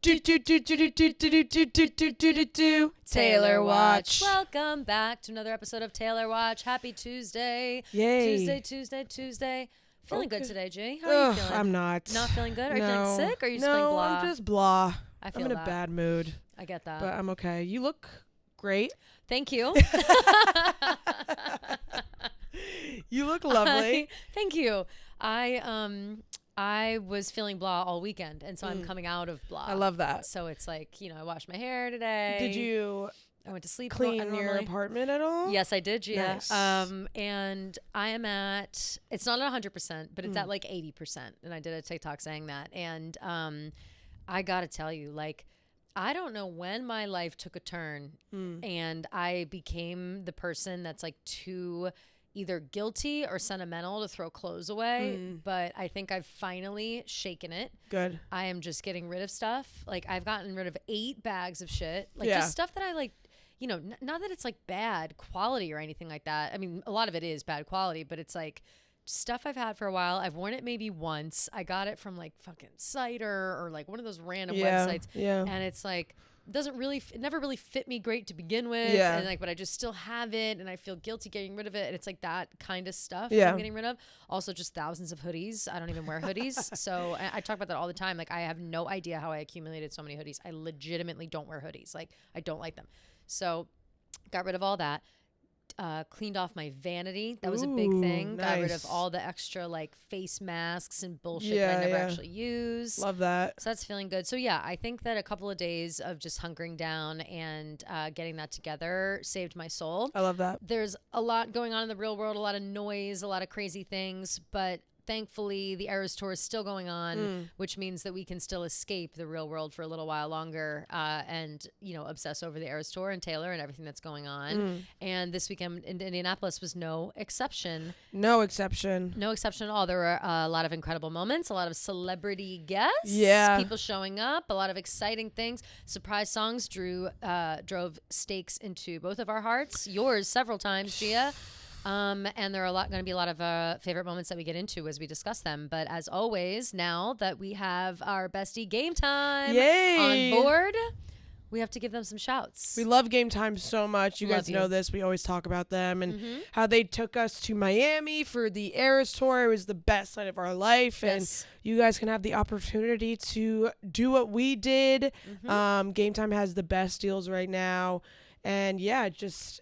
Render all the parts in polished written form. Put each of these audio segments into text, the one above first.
Taylor Watch. Welcome back to another episode of Taylor Watch. Happy Tuesday. Yay. Tuesday. Feeling good today, G. How are you feeling? I'm not. Not feeling good? Are you feeling sick? Or are you just feeling No, blah? I'm just blah. I feel I'm in that. a bad mood. I get that. But I'm okay. You look great. Thank you. You look lovely. Thank you. I was feeling blah all weekend, and so I'm coming out of blah. I love that. So it's like, I washed my hair today. Did you I went to sleep. clean your apartment at all? Yes, I did, Gia. Nice. And I am at, it's not at 100%, but it's at like 80%. And I did a TikTok saying that. And I got to tell you, like, I don't know when my life took a turn and I became the person that's like too either guilty or sentimental to throw clothes away. But I think I've finally shaken it. Good. I am just getting rid of stuff. Like, I've gotten rid of 8 bags of shit. Like, Yeah. just stuff that I like, not that it's like bad quality or anything like that. I mean, a lot of it is bad quality, but it's like stuff I've had for a while. I've worn it maybe once. I got it from like fucking Cider or like one of those random websites. Yeah. And it's like, it never really fit me great to begin with. Yeah. And like, but I just still have it and I feel guilty getting rid of it. And it's like that kind of stuff Yeah. I'm getting rid of. Also just thousands of hoodies. I don't even wear hoodies. So I talk about that all the time. Like, I have no idea how I accumulated so many hoodies. I legitimately don't wear hoodies. Like, I don't like them. So got rid of all that. Cleaned off my vanity. That was a big thing. Nice. Got rid of all the extra like face masks and bullshit that I never actually use. Love that. So that's feeling good. So yeah, I think that a couple of days of just hunkering down and getting that together saved my soul. I love that. There's a lot going on in the real world, a lot of noise, a lot of crazy things, but thankfully the Eras Tour is still going on, which means that we can still escape the real world for a little while longer and, obsess over the Eras Tour and Taylor and everything that's going on. And this weekend in Indianapolis was no exception. No exception. No exception at all. There were a lot of incredible moments, a lot of celebrity guests, people showing up, a lot of exciting things. Surprise songs drove stakes into both of our hearts, yours several times, Gia. And there are going to be a lot of favorite moments that we get into as we discuss them. But as always, now that we have our bestie Game Time on board, we have to give them some shouts. We love Game Time so much. You Love guys you. know this. We always talk about them and how they took us to Miami for the Eras Tour. It was the best night of our life. Yes. And you guys can have the opportunity to do what we did. Game Time has the best deals right now. And yeah, just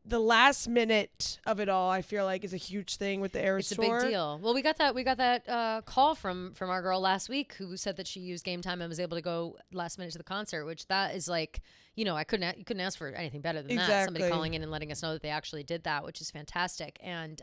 the last minute of it all, I feel like, is a huge thing with the Eras Tour. It's a big deal. Well, we got that call from our girl last week who said that she used Game Time and was able to go last minute to the concert, which that is like, you couldn't ask for anything better than that. Somebody calling in and letting us know that they actually did that, which is fantastic. And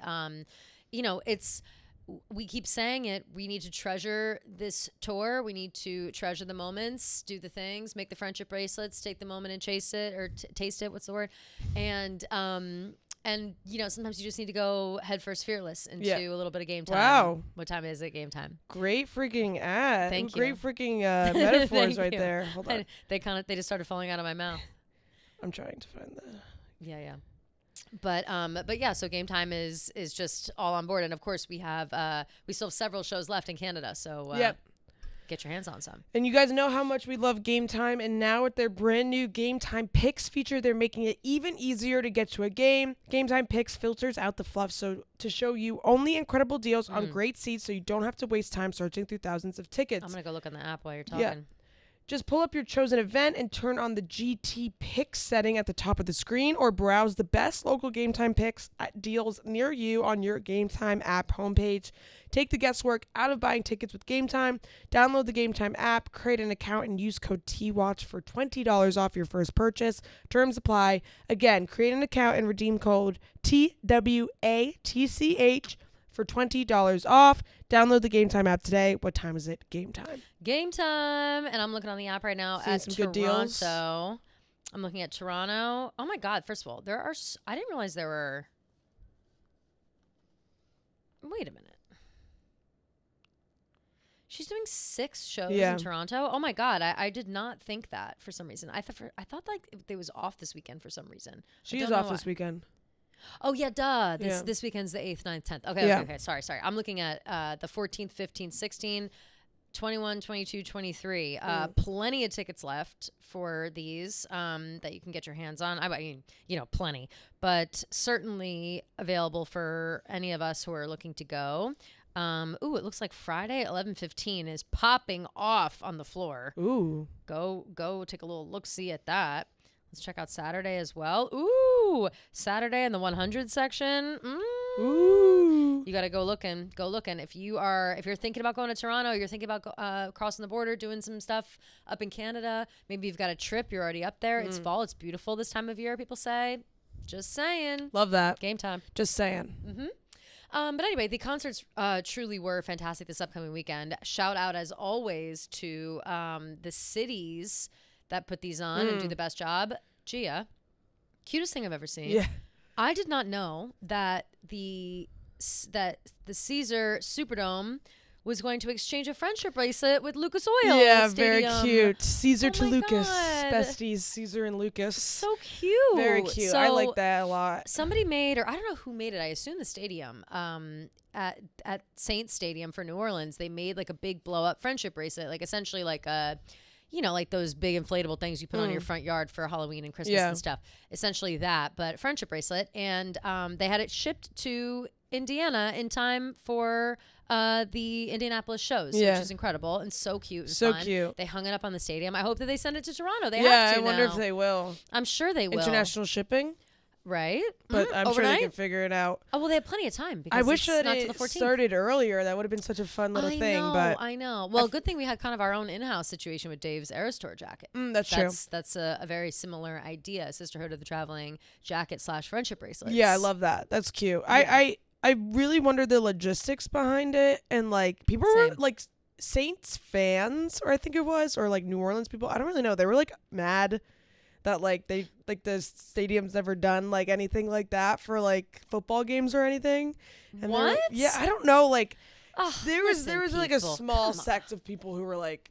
we keep saying it. We need to treasure this tour. We need to treasure the moments, do the things, make the friendship bracelets, take the moment and chase it or taste it. What's the word? And sometimes you just need to go headfirst fearless into a little bit of Game Time. Wow. What time is it? Game Time. Great freaking ad. Thank you. Great freaking metaphors Thank right you. there. Hold on. They just started falling out of my mouth. I'm trying to find that. Yeah. But yeah, so Game Time is just all on board, and of course we still have several shows left in Canada, so get your hands on some. And you guys know how much we love Game Time, and now with their brand new Game Time Picks feature, they're making it even easier to get to a game. Game Time Picks filters out the fluff to show you only incredible deals on great seats, so you don't have to waste time searching through thousands of tickets. I'm gonna go look on the app while you're talking. Yeah. Just pull up your chosen event and turn on the GT Picks setting at the top of the screen, or browse the best local Game Time Picks deals near you on your Game Time app homepage. Take the guesswork out of buying tickets with Game Time. Download the Game Time app, create an account, and use code TWATCH for $20 off your first purchase. Terms apply. Again, create an account and redeem code TWATCH for $20 off. Download the Game Time app today. What time is it? Game Time. Game Time. And I'm looking on the app right now at some Toronto. good deals. I'm looking at Toronto. Oh my God. First of all, I didn't realize there were. Wait a minute. She's doing 6 shows in Toronto. Oh my God. I did not think that for some reason. I thought like it was off this weekend for some reason. She is off this weekend. Oh yeah, duh. This weekend's the 8th, 9th, 10th. Okay. Sorry. I'm looking at the 14th, 15th, 16th. 21, 22, 23. Plenty of tickets left for these that you can get your hands on. I mean, plenty, but certainly available for any of us who are looking to go. It looks like Friday 11:15 is popping off on the floor. Ooh. Go take a little look-see at that. Let's check out Saturday as well. Ooh, Saturday in the 100 section. Ooh. You got to go looking. If you're thinking about going to Toronto, you're thinking about crossing the border, doing some stuff up in Canada. Maybe you've got a trip. You're already up there. It's fall. It's beautiful this time of year, people say. Just saying. Love that. Game time. Just saying. But anyway, the concerts truly were fantastic this upcoming weekend. Shout out, as always, to the cities that put these on and do the best job. Gia, cutest thing I've ever seen. Yeah. I did not know that the Caesar Superdome was going to exchange a friendship bracelet with Lucas Oil Yeah, Stadium. very cute. Caesar to my Lucas. God. Besties, Caesar and Lucas. So cute. Very cute. So I like that a lot. somebody made, or I don't know who made it, I assume the stadium, at Saints Stadium for New Orleans, they made like a big blow up friendship bracelet, like essentially like a, like those big inflatable things you put on your front yard for Halloween and Christmas and stuff. Essentially that, but friendship bracelet. And they had it shipped to Indiana in time for the Indianapolis shows, which is incredible and so cute and so fun. cute. They hung it up on the stadium. I hope that they send it to Toronto. They Yeah, have to I wonder now. if they will. I'm sure they will. International shipping, Right? but I'm sure Overnight? they can figure it out. Oh, well, they have plenty of time because I wish it's that not to it the 14th. started earlier. That would have been such a fun little thing. But I know. Well, good thing we had kind of our own in-house situation with Dave's Eras Tour jacket. that's true. That's a very similar idea. Sisterhood of the Traveling jacket / friendship bracelets. Yeah, I love that. That's cute. Yeah. I really wonder the logistics behind it, and like people were like Saints fans, or I think it was, or like New Orleans people. I don't really know. They were like mad that like the stadium's never done like anything like that for like football games or anything. And what? Yeah, I don't know. Like there was people, like a small sect of people who were like,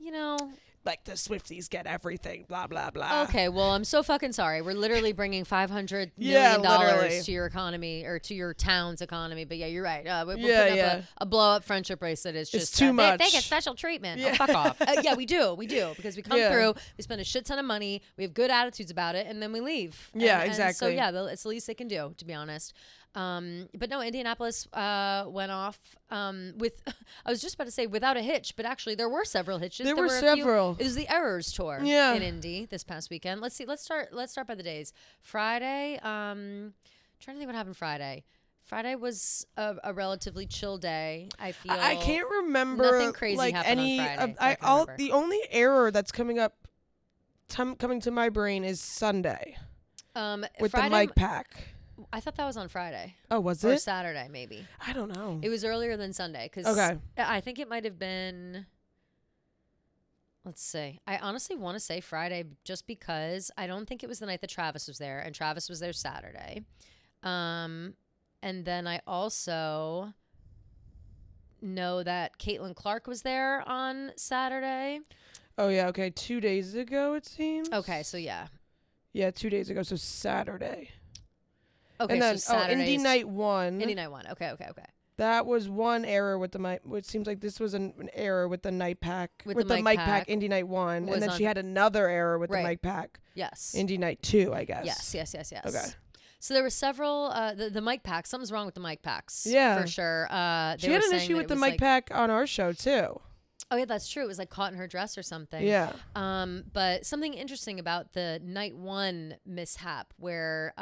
like the Swifties get everything, blah blah blah. Okay, well, I'm so fucking sorry. We're literally bringing $500 Yeah, million literally. to your economy, or to your town's economy. But yeah, you're right. We're Yeah, putting yeah. up a blow up friendship bracelet is just too much. They get special treatment. Yeah. Oh, fuck off. Yeah, we do because we come Yeah. through, we spend a shit ton of money, we have good attitudes about it, and then we leave. Yeah, And exactly. so yeah, it's the least they can do, to be honest. But no, Indianapolis went off with, I was just about to say without a hitch, but actually there were several hitches. There were a few. several. It was the Errors tour in Indy this past weekend. Let's see. Let's start by the days. Friday. Trying to think what happened Friday. Friday was a relatively chill day. I feel I can't remember nothing crazy like happened any. on Friday. I can remember. The only error that's coming to my brain is Sunday with Friday, the mic pack. I thought that was on Friday. Oh, was Or it? Saturday, maybe. I don't know. It was earlier than Sunday because Okay. I think it might have been. Let's see. I honestly want to say Friday just because I don't think it was the night that Travis was there, and Travis was there Saturday. And then I also know that Caitlin Clark was there on Saturday. Oh yeah. Okay. 2 days ago, it seems. Okay, so yeah. Yeah, 2 days ago. So Saturday. Okay, And then so Saturday's Indy Night 1. Indy Night 1. Okay. That was one error with the mic. It seems like this was an error with the night pack. With the mic pack. Indy Night 1. was And then on- she had another error with the Right. mic pack. Yes. Indy Night 2, I guess. Yes. Okay. So there were several, the mic packs. Something's wrong with the mic packs. Yeah. For sure. She had an issue with the mic pack on our show, too. Oh, yeah, that's true. It was like caught in her dress or something. Yeah. But something interesting about the night 1 mishap where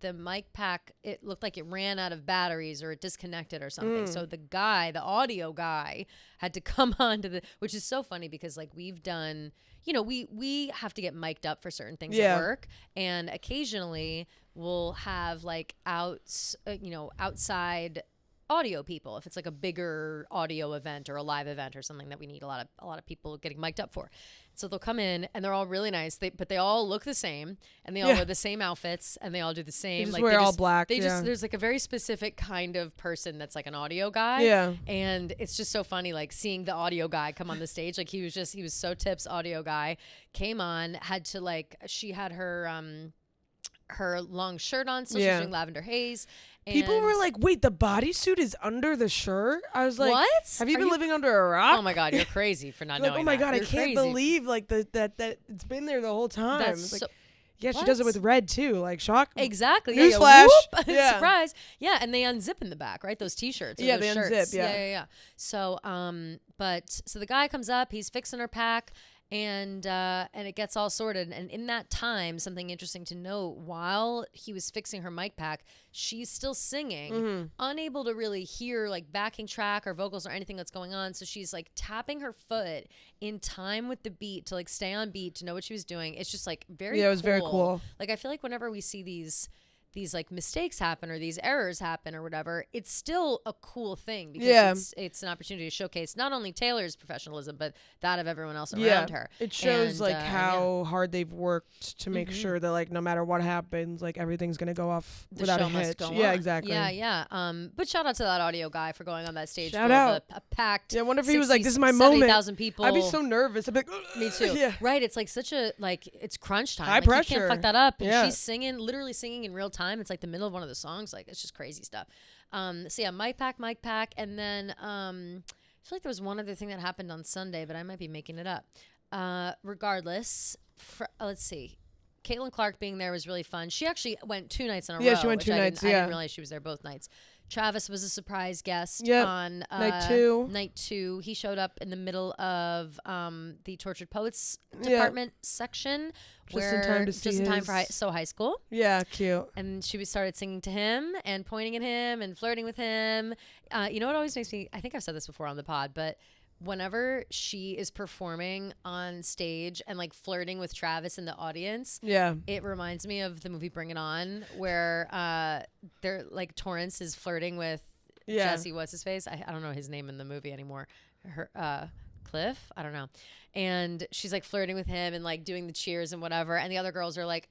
the mic pack, it looked like it ran out of batteries or it disconnected or something. So the audio guy had to come on to which is so funny because like we've done, we have to get mic'd up for certain things at work. And occasionally we'll have like outside audio people if it's like a bigger audio event or a live event or something that we need a lot of people getting mic'd up for. So they'll come in and they're all really nice, but they all look the same and they all wear the same outfits and they all do the same. They just wear all black. There's like a very specific kind of person that's like an audio guy. Yeah. And it's just so funny, like seeing the audio guy come on the stage. Like he was so tips audio guy, came on, had to she had her long shirt on, so she was doing Lavender Haze, People were like, wait, the bodysuit is under the shirt? I was like, what? Have you been living under a rock? Oh my God, you're crazy for not knowing oh my God, You're I can't believe like that it's been there the whole time. That's like, so, yeah, she does it with red too. Like, shock. Exactly. Newsflash. Yeah. Surprise. Yeah, and they unzip in the back, right? Those t-shirts. Yeah, those they shirts. unzip. Yeah. Yeah. So, so the guy comes up, he's fixing her pack. And it gets all sorted. And in that time, something interesting to note, while he was fixing her mic pack, she's still singing, unable to really hear like backing track or vocals or anything that's going on. So she's like tapping her foot in time with the beat to like stay on beat, to know what she was doing. It's just like very cool. It was very cool. Like I feel like whenever we see these like mistakes happen or these errors happen or whatever, it's still a cool thing because it's an opportunity to showcase not only Taylor's professionalism but that of everyone else around her. It shows how hard they've worked to make sure that like no matter what happens, like everything's gonna go off without a hitch. Yeah, exactly. Yeah. But shout out to that audio guy for going on that stage. Shout out. A packed. Yeah, I wonder if he was like, "This is my moment." 70,000 people. I'd be so nervous. I'd be like, me too. Yeah. Right. It's like such a it's crunch time. High like, pressure. You can't fuck that up. And she's singing, literally singing in real time. It's like the middle of one of the songs. Like it's just crazy stuff. So yeah, mic pack, and then I feel like there was one other thing that happened on Sunday, but I might be making it up. Regardless, let's see. Caitlin Clark being there was really fun. She actually went 2 nights in a row. Yeah, she went 2 nights. I didn't realize she was there both nights. Travis was a surprise guest on night 2. Night 2. He showed up in the middle of the Tortured Poets department section. Just in time to see just in time for high school. Yeah, cute. And she started singing to him and pointing at him and flirting with him. You know what always makes me, I think I've said this before on the pod, but whenever she is performing on stage and like flirting with Travis in the audience, it reminds me of the movie Bring It On, where they're like Torrance is flirting with Jesse, what's his face? I don't know his name in the movie anymore. Cliff? I don't know. And she's like flirting with him and like doing the cheers and whatever. And the other girls are like,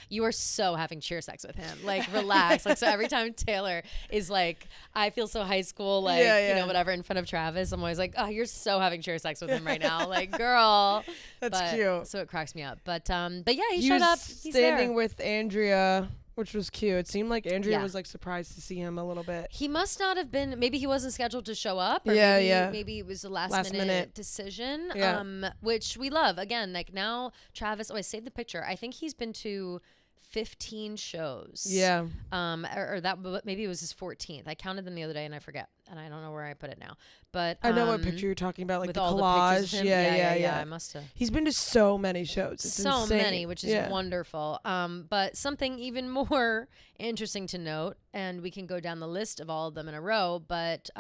you are so having cheer sex with him. Like, relax. Like, so every time Taylor is like, I feel so high school, like, you know, whatever, in front of Travis, I'm always like, oh, you're so having cheer sex with him right now. Like, girl. That's cute. So it cracks me up. But yeah, he showed up. He's standing with Andrea, which was cute. It seemed like Andrea was like surprised to see him a little bit. He must not have been. Maybe he wasn't scheduled to show up. Or maybe it was a last minute decision. Which we love. Again, like now Travis. Oh, I saved the picture. I think he's been to 15 shows. Yeah. Or that maybe it was his 14th. I counted them the other day and I forget, and I don't know where I put it now. But I know what picture you're talking about, like with the all collage. The pictures of him. Yeah. I must have. He's been to so many shows. It's so insane. many, which is wonderful. But something even more interesting to note, and we can go down the list of all of them in a row. But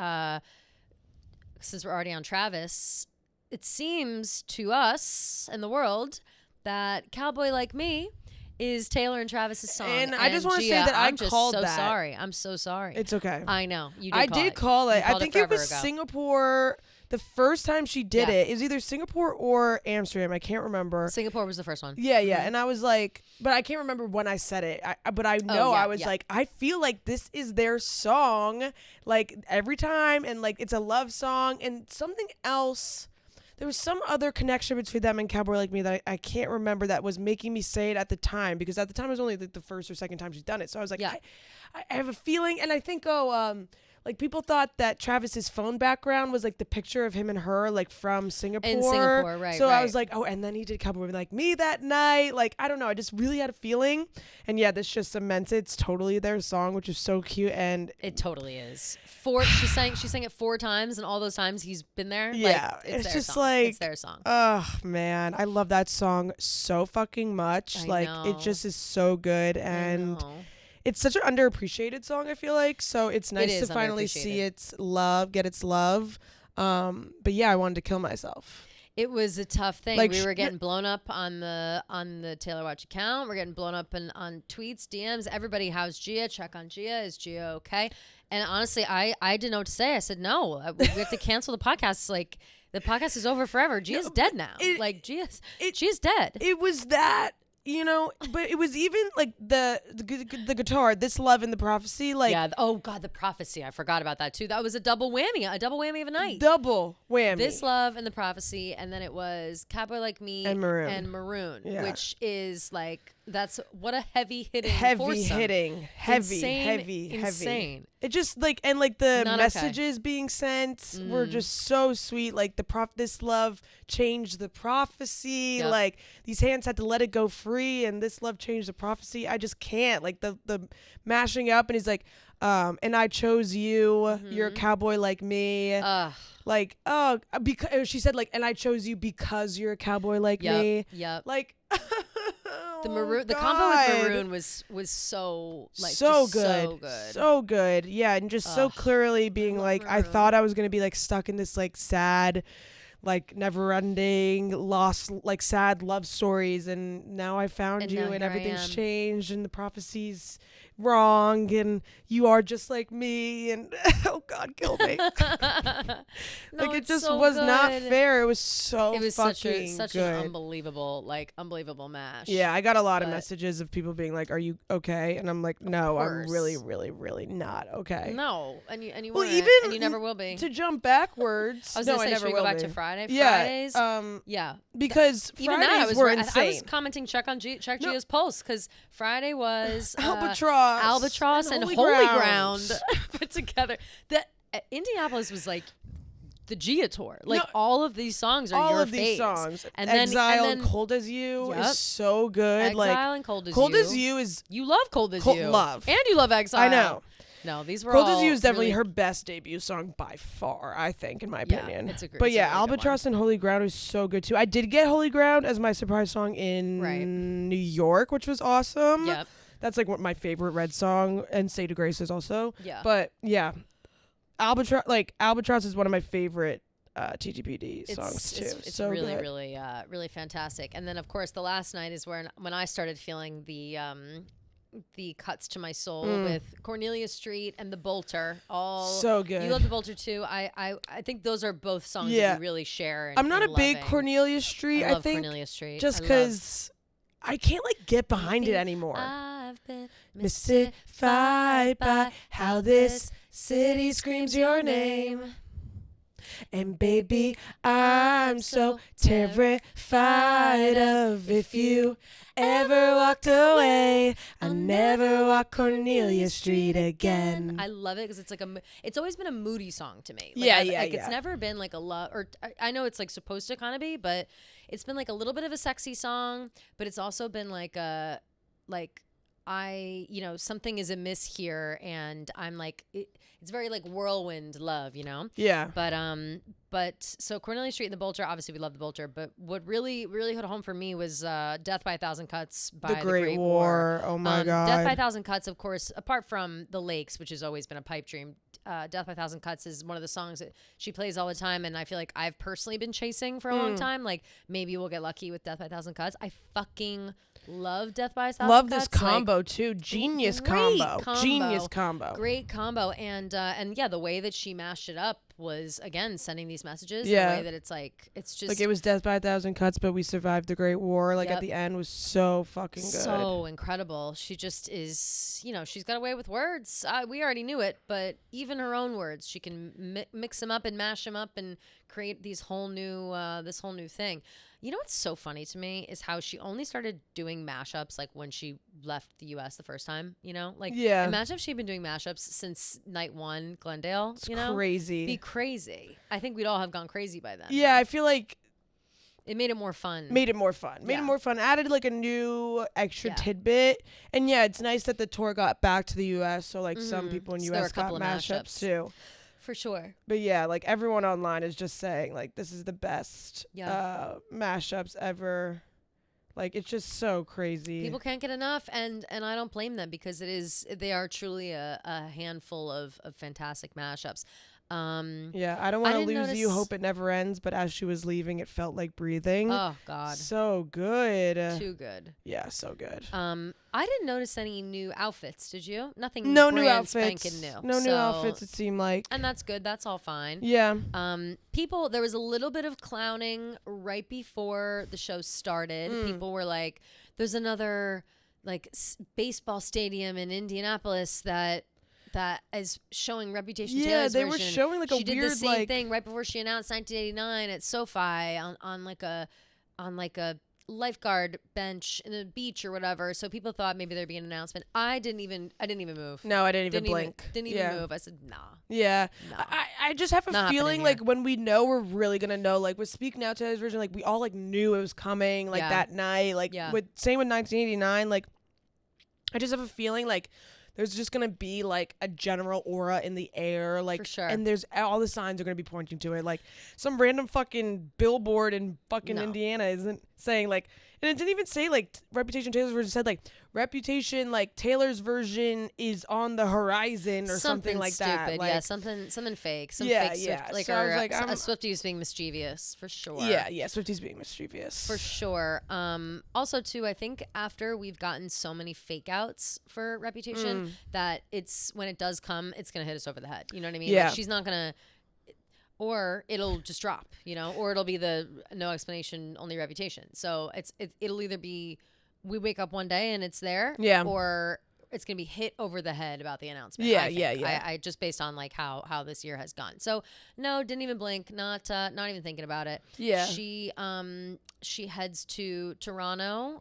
since we're already on Travis, it seems to us and the world that Cowboy Like Me is Taylor and Travis's song. And I just want to say that I'm called so that. sorry. I'm so sorry. It's okay. I know. You did I call did it. call it. I think it was ago. Singapore. The first time she did it was either Singapore or Amsterdam. I can't remember. Singapore was the first one. Yeah. And I was like, but I can't remember when I said it. But I know I was like, I feel like this is their song, like every time, and like it's a love song and something else. There was some other connection between them and Cowboy Like Me that I can't remember that was making me say it at the time, because at the time it was only like the first or second time she's done it. So I was like, I have a feeling. And I think, like people thought that Travis's phone background was like the picture of him and her, like from Singapore. In Singapore, right. So I was like, oh, and then he did Cowboy Like Me that night. Like, I don't know. I just really had a feeling. And yeah, this just cements it. It's totally their song, which is so cute. And it totally is. She sang it 4 times, and all those times he's been there. Yeah. Like, it's just song. like, it's their song. Oh man, I love that song so fucking much. Like it just is so good, and it's such an underappreciated song, I feel like. So it's nice to finally see its love, get its love. But yeah, I wanted to kill myself. It was a tough thing. Like, we were getting blown up on the Taylor Watch account. We're getting blown up on tweets, DMs. Everybody, how's Gia? Check on Gia. Is Gia okay? And honestly, I didn't know what to say. I said, no, we have to cancel the podcast. Like, the podcast is over forever. Gia's dead now. Gia's dead. It was that, you know, but it was even like the guitar, This Love and the Prophecy. Like, yeah. Oh God, the Prophecy. I forgot about that too. That was a double whammy of a night. Double whammy. This Love and the Prophecy, and then it was Cowboy Like Me and Maroon, which is like That's what a heavy hitting. Insane. It just like, and like the Not messages being sent were just so sweet. Like this love changed the prophecy. Yep. Like these hands had to let it go free, and this love changed the prophecy. I just can't. Like the mashing up, and he's like, and I chose you. You're a cowboy like me. Like, because she said like, and I chose you because you're a cowboy like me. Yep. Like. The combo with Maroon was so like so just good. So good. Yeah, and just so clearly being like, Maroon. I thought I was gonna be like stuck in this like sad, like never ending lost, like sad love stories, and now I found you, and everything's changed, and the prophecy's wrong, and you are just like me, and oh God, kill me. Like it just was not fair. It was fucking such good. an unbelievable mash. Yeah, I got a lot of messages of people being like, "Are you okay?" And I'm like, "No, I'm really, really, really not okay." No, and you well, weren't, even and you never will be. To jump backwards, I was no, gonna say, I never should we will go back be. to Friday? Yeah, Fridays. Yeah, because even Fridays that were I insane. was commenting check Gio's post because Friday was Albatross and Holy Ground put together. That Indianapolis was like the Gia tour. Like all of these songs are your these faves. songs. And Exile then and Cold as You is so good. Exile and Cold as You is you love Cold as You. Love. And you love Exile. I know. No, these were Cold all as You is definitely really her best debut song by far, I think, in my opinion. It's a great, but yeah, really Albatross and Holy Ground is so good too. I did get Holy Ground as my surprise song in New York, which was awesome. Yep. That's like what my favorite Red song, and Say to Grace is also. Yeah. But yeah, Albatross is one of my favorite TGPD songs too. It's so really, good. really, really fantastic. And then of course the last night is when I started feeling the cuts to my soul with Cornelia Street and The Bolter. All so good. You love The Bolter too. I think those are both songs that we really share. I'm not a big Cornelia Street. I love think Cornelia Street just because I can't like get behind it anymore. I've been mystified by how this city screams your name. And baby, I'm so terrified of if you ever walked away, I'll never walk Cornelia Street again. I love it because it's like it's always been a moody song to me. It's never been like a love, or I know it's like supposed to kind of be, but it's been like a little bit of a sexy song, but it's also been like a, like, something is amiss here, and I'm like, it's very like whirlwind love, Yeah. But so Cornelia Street and The Bolter, obviously we love The Bolter, but what really, really hit home for me was Death by a Thousand Cuts by The Great War. Oh my God. Death by a Thousand Cuts, of course, apart from The Lakes, which has always been a pipe dream, Death by a Thousand Cuts is one of the songs that she plays all the time, and I feel like I've personally been chasing for a long time. Like, maybe we'll get lucky with Death by a Thousand Cuts. I fucking love Death by a Thousand Cuts. Love this combo too. Genius combo. Genius combo. Great combo. And yeah, the way that she mashed it up was, again, sending these messages in Yeah. a way that it's like, it's just like it was Death by a Thousand Cuts, but we survived the Great War. Like at the end was so fucking good. So incredible. She just is, she's got a way with words. We already knew it, but even her own words, she can mix them up and mash them up and create these whole new, this whole new thing. You know what's so funny to me is how she only started doing mashups like when she left the U.S. the first time, Like, imagine if she'd been doing mashups since night one, Glendale, It's crazy. Be crazy. I think we'd all have gone crazy by then. Yeah, I feel like it made it more fun. Made it more fun. Added like a new extra tidbit. And yeah, it's nice that the tour got back to the U.S. So like some people in U.S. got mashups too. For sure. But yeah, like everyone online is just saying like this is the best mashups ever. Like it's just so crazy. People can't get enough, and I don't blame them because they are truly a handful of fantastic mashups. Yeah, I don't want to lose you. Hope it never ends. But as she was leaving, it felt like breathing. Oh God, so good. Too good. Yeah, so good. I didn't notice any new outfits. Did you? Nothing. No brand new outfits. Spanking new. No new outfits. It seemed like. And that's good. That's all fine. Yeah. People. There was a little bit of clowning right before the show started. People were like, "There's another like baseball stadium in Indianapolis that is showing Reputation Taylor's they version. were showing like a she weird did the same like thing right before she announced 1989 at SoFi on like a lifeguard bench in the beach or whatever. So people thought maybe there'd be an announcement. I didn't even move. No, I didn't even blink. Didn't even move. I said, nah. Yeah. Nah. I just have a Not feeling happening like when we know, we're really going to know. Like with Speak Now Taylor's version, like we all like knew it was coming like that night. Like same with 1989. Like I just have a feeling like there's just going to be like a general aura in the air. Like, for sure. And there's all the signs are going to be pointing to it. Like some random fucking billboard in fucking Indiana isn't saying like, and it didn't even say like Reputation Taylor's version. It said like Reputation like Taylor's version is on the horizon or something like stupid. that. Like, yeah, something fake. Some fake Swift, like, so I was like, a Swiftie being mischievous for sure. Yeah, Swifties being mischievous for sure. Also too, I think after we've gotten so many fake outs for Reputation that it's when it does come, it's gonna hit us over the head. You know what I mean? Yeah. Like, she's not gonna. Or it'll just drop, you know, or it'll be the no explanation, only Reputation. So it'll either be we wake up one day and it's there, or it's gonna be hit over the head about the announcement. I just based on like how this year has gone. So no, didn't even blink, not even thinking about it. Yeah. She heads to Toronto,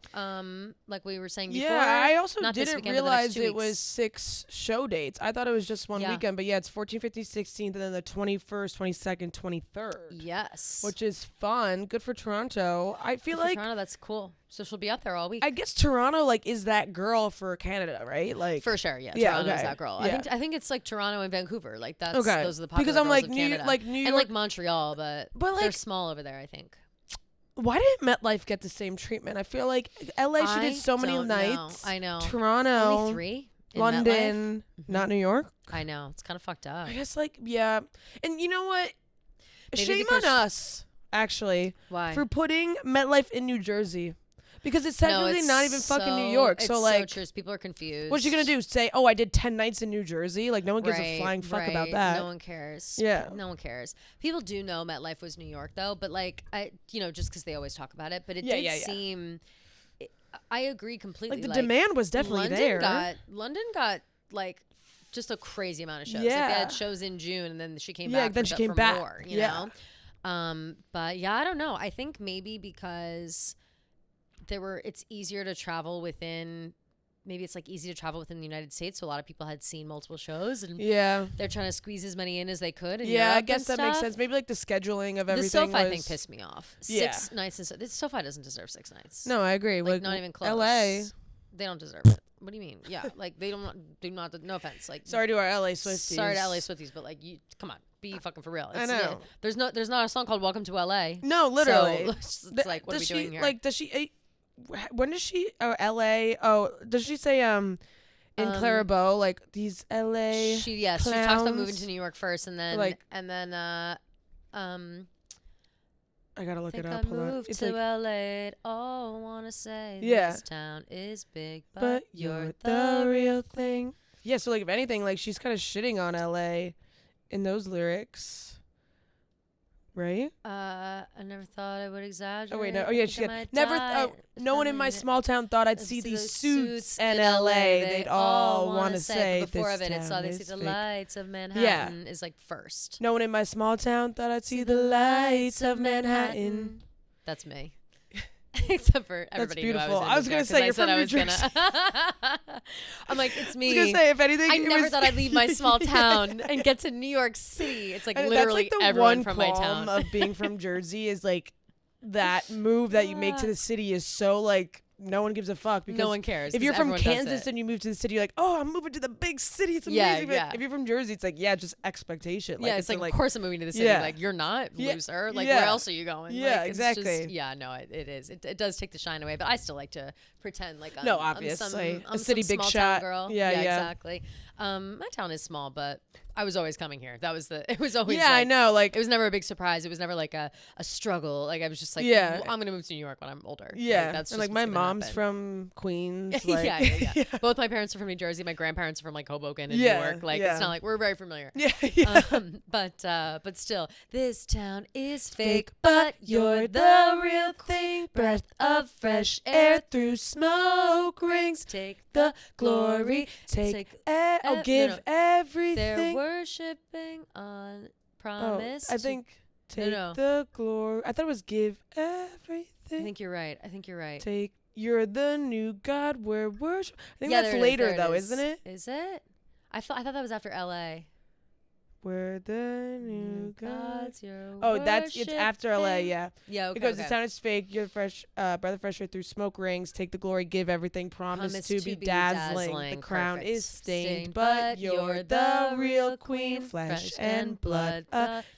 like we were saying before. Yeah, I also didn't realize it was 6 show dates. I thought it was just one weekend, but it's 14th, 15th, 16th, and then the 21st, 22nd, 23rd. Yes. Which is fun. Good for Toronto. I feel like Toronto, that's cool. So she'll be out there all week. I guess Toronto like is that girl for Canada, right? Like for sure, Toronto is that girl. I think it's like Toronto and Vancouver. Like those are the popular because I'm girls like of Canada. New York and like Montreal, but like, they're small over there, I think. Why didn't MetLife get the same treatment? I feel like LA she did so many nights. I know. Toronto, only 3. London, not New York. I know, it's kind of fucked up. I guess and you know what? Maybe shame on us actually. Why? For putting MetLife in New Jersey. Because it's technically not even fucking New York. So like, so true. People are confused. What's she gonna do? Say, oh, I did 10 nights in New Jersey? Like no one gives a flying fuck about that. No one cares. Yeah. No one cares. People do know MetLife was New York though, but like just because they always talk about it. But it did seem. I agree completely. Like the demand was definitely there. London got like just a crazy amount of shows. Yeah. Like they had shows in June, and then she came back. Then she came back. More, you know. But I don't know. I think maybe because it's easier to travel within. Maybe it's like easy to travel within the United States, so a lot of people had seen multiple shows, and they're trying to squeeze as many in as they could. I guess that makes sense. Maybe like the scheduling of everything. The SoFi thing pissed me off. 6 nights. SoFi doesn't deserve 6 nights. No, I agree. Like not even close. LA, they don't deserve it. What do you mean? Yeah, like they do not. No offense. Like sorry to our LA Swifties. Sorry to LA Swifties, but like come on, be fucking for real. I know. There's not a song called "Welcome to LA." No, literally. So it's like, what are we doing here? Like, does she? When does she? Oh, LA. Oh, does she say in Clairbeau like these LA? She talks about moving to New York first, and then I gotta look it I up. Hold on. moved to LA. Oh, I wanna say this town is big, but you're the real thing. Yeah, so like if anything, like she's kind of shitting on LA in those lyrics. Right? I never thought I would exaggerate. Oh wait, no. Oh yeah, she never. No one in my small town thought I'd see these suits in LA. They'd all want to say before of it. It's all they see the lights of Manhattan is like first. No one in my small town thought I'd see the lights of Manhattan. That's me. Except for everybody. That's beautiful. I was gonna say you're from New Jersey. I'm like, it's me. I was gonna say, if anything, I never thought I'd leave my small town and get to New York City. It's like literally that's like the everyone one from my town. of being from Jersey is like that move that you make to the city is so like no one gives a fuck because no one cares. If you're from Kansas and you move to the city, you're like, oh, I'm moving to the big city. It's amazing. But if you're from Jersey, it's like, just expectation. Like, it's like, of course I'm moving to the city. Like, you're not, loser. Like, where else are you going? Yeah, like, exactly. It is. It does take the shine away, but I still like to pretend like I'm, obviously. I'm a city some big small shot. Town girl. Yeah, exactly. My town is small, but I was always coming here. It was always I know. Like, it was never a big surprise. It was never like a struggle. Like, I was just like, I'm going to move to New York when I'm older. Yeah. Like, that's and like my mom's from Queens. Like. yeah. Both my parents are from New Jersey. My grandparents are from like Hoboken and New York. Like, it's not like we're very familiar. Yeah. But still, this town is fake, but you're the real thing. Breath of fresh air through smoke rings. Take the glory. Give everything. They're worshiping on promise. I think take the glory. I thought it was give everything. everything. I think you're right. You're the new God we're worship. I think that's later though, isn't it? Is it? I thought that was after L.A. We're the new gods. Oh, it's after LA, yeah. Yeah, okay. It goes, the sound is fake. You're fresh, breath of fresh air through smoke rings. Take the glory, give everything. Promise to be dazzling. The crown is stained, but you're the real queen. Flesh and blood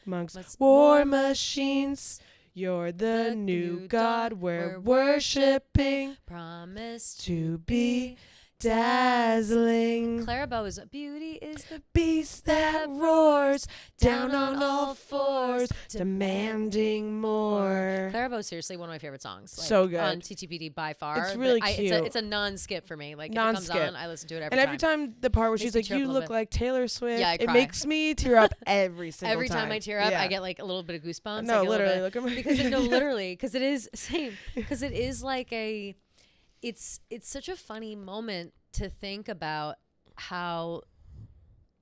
amongst war machines. You're the new God we're worshipping. Promise to be dazzling. Clara Bow is beauty is the beast that roars down on all fours, demanding more. Clara Bow is seriously one of my favorite songs. Like, so good. On TTPD by far. It's really cute. It's a non-skip for me. Like, if it comes on, I listen to it every time. And every time the part where she's like, you look like Taylor Swift, it makes me tear up every single time. Every time I tear up, I get like a little bit of goosebumps. No, literally. Look at me. Because it is same. Because it is like a... It's such a funny moment to think about how,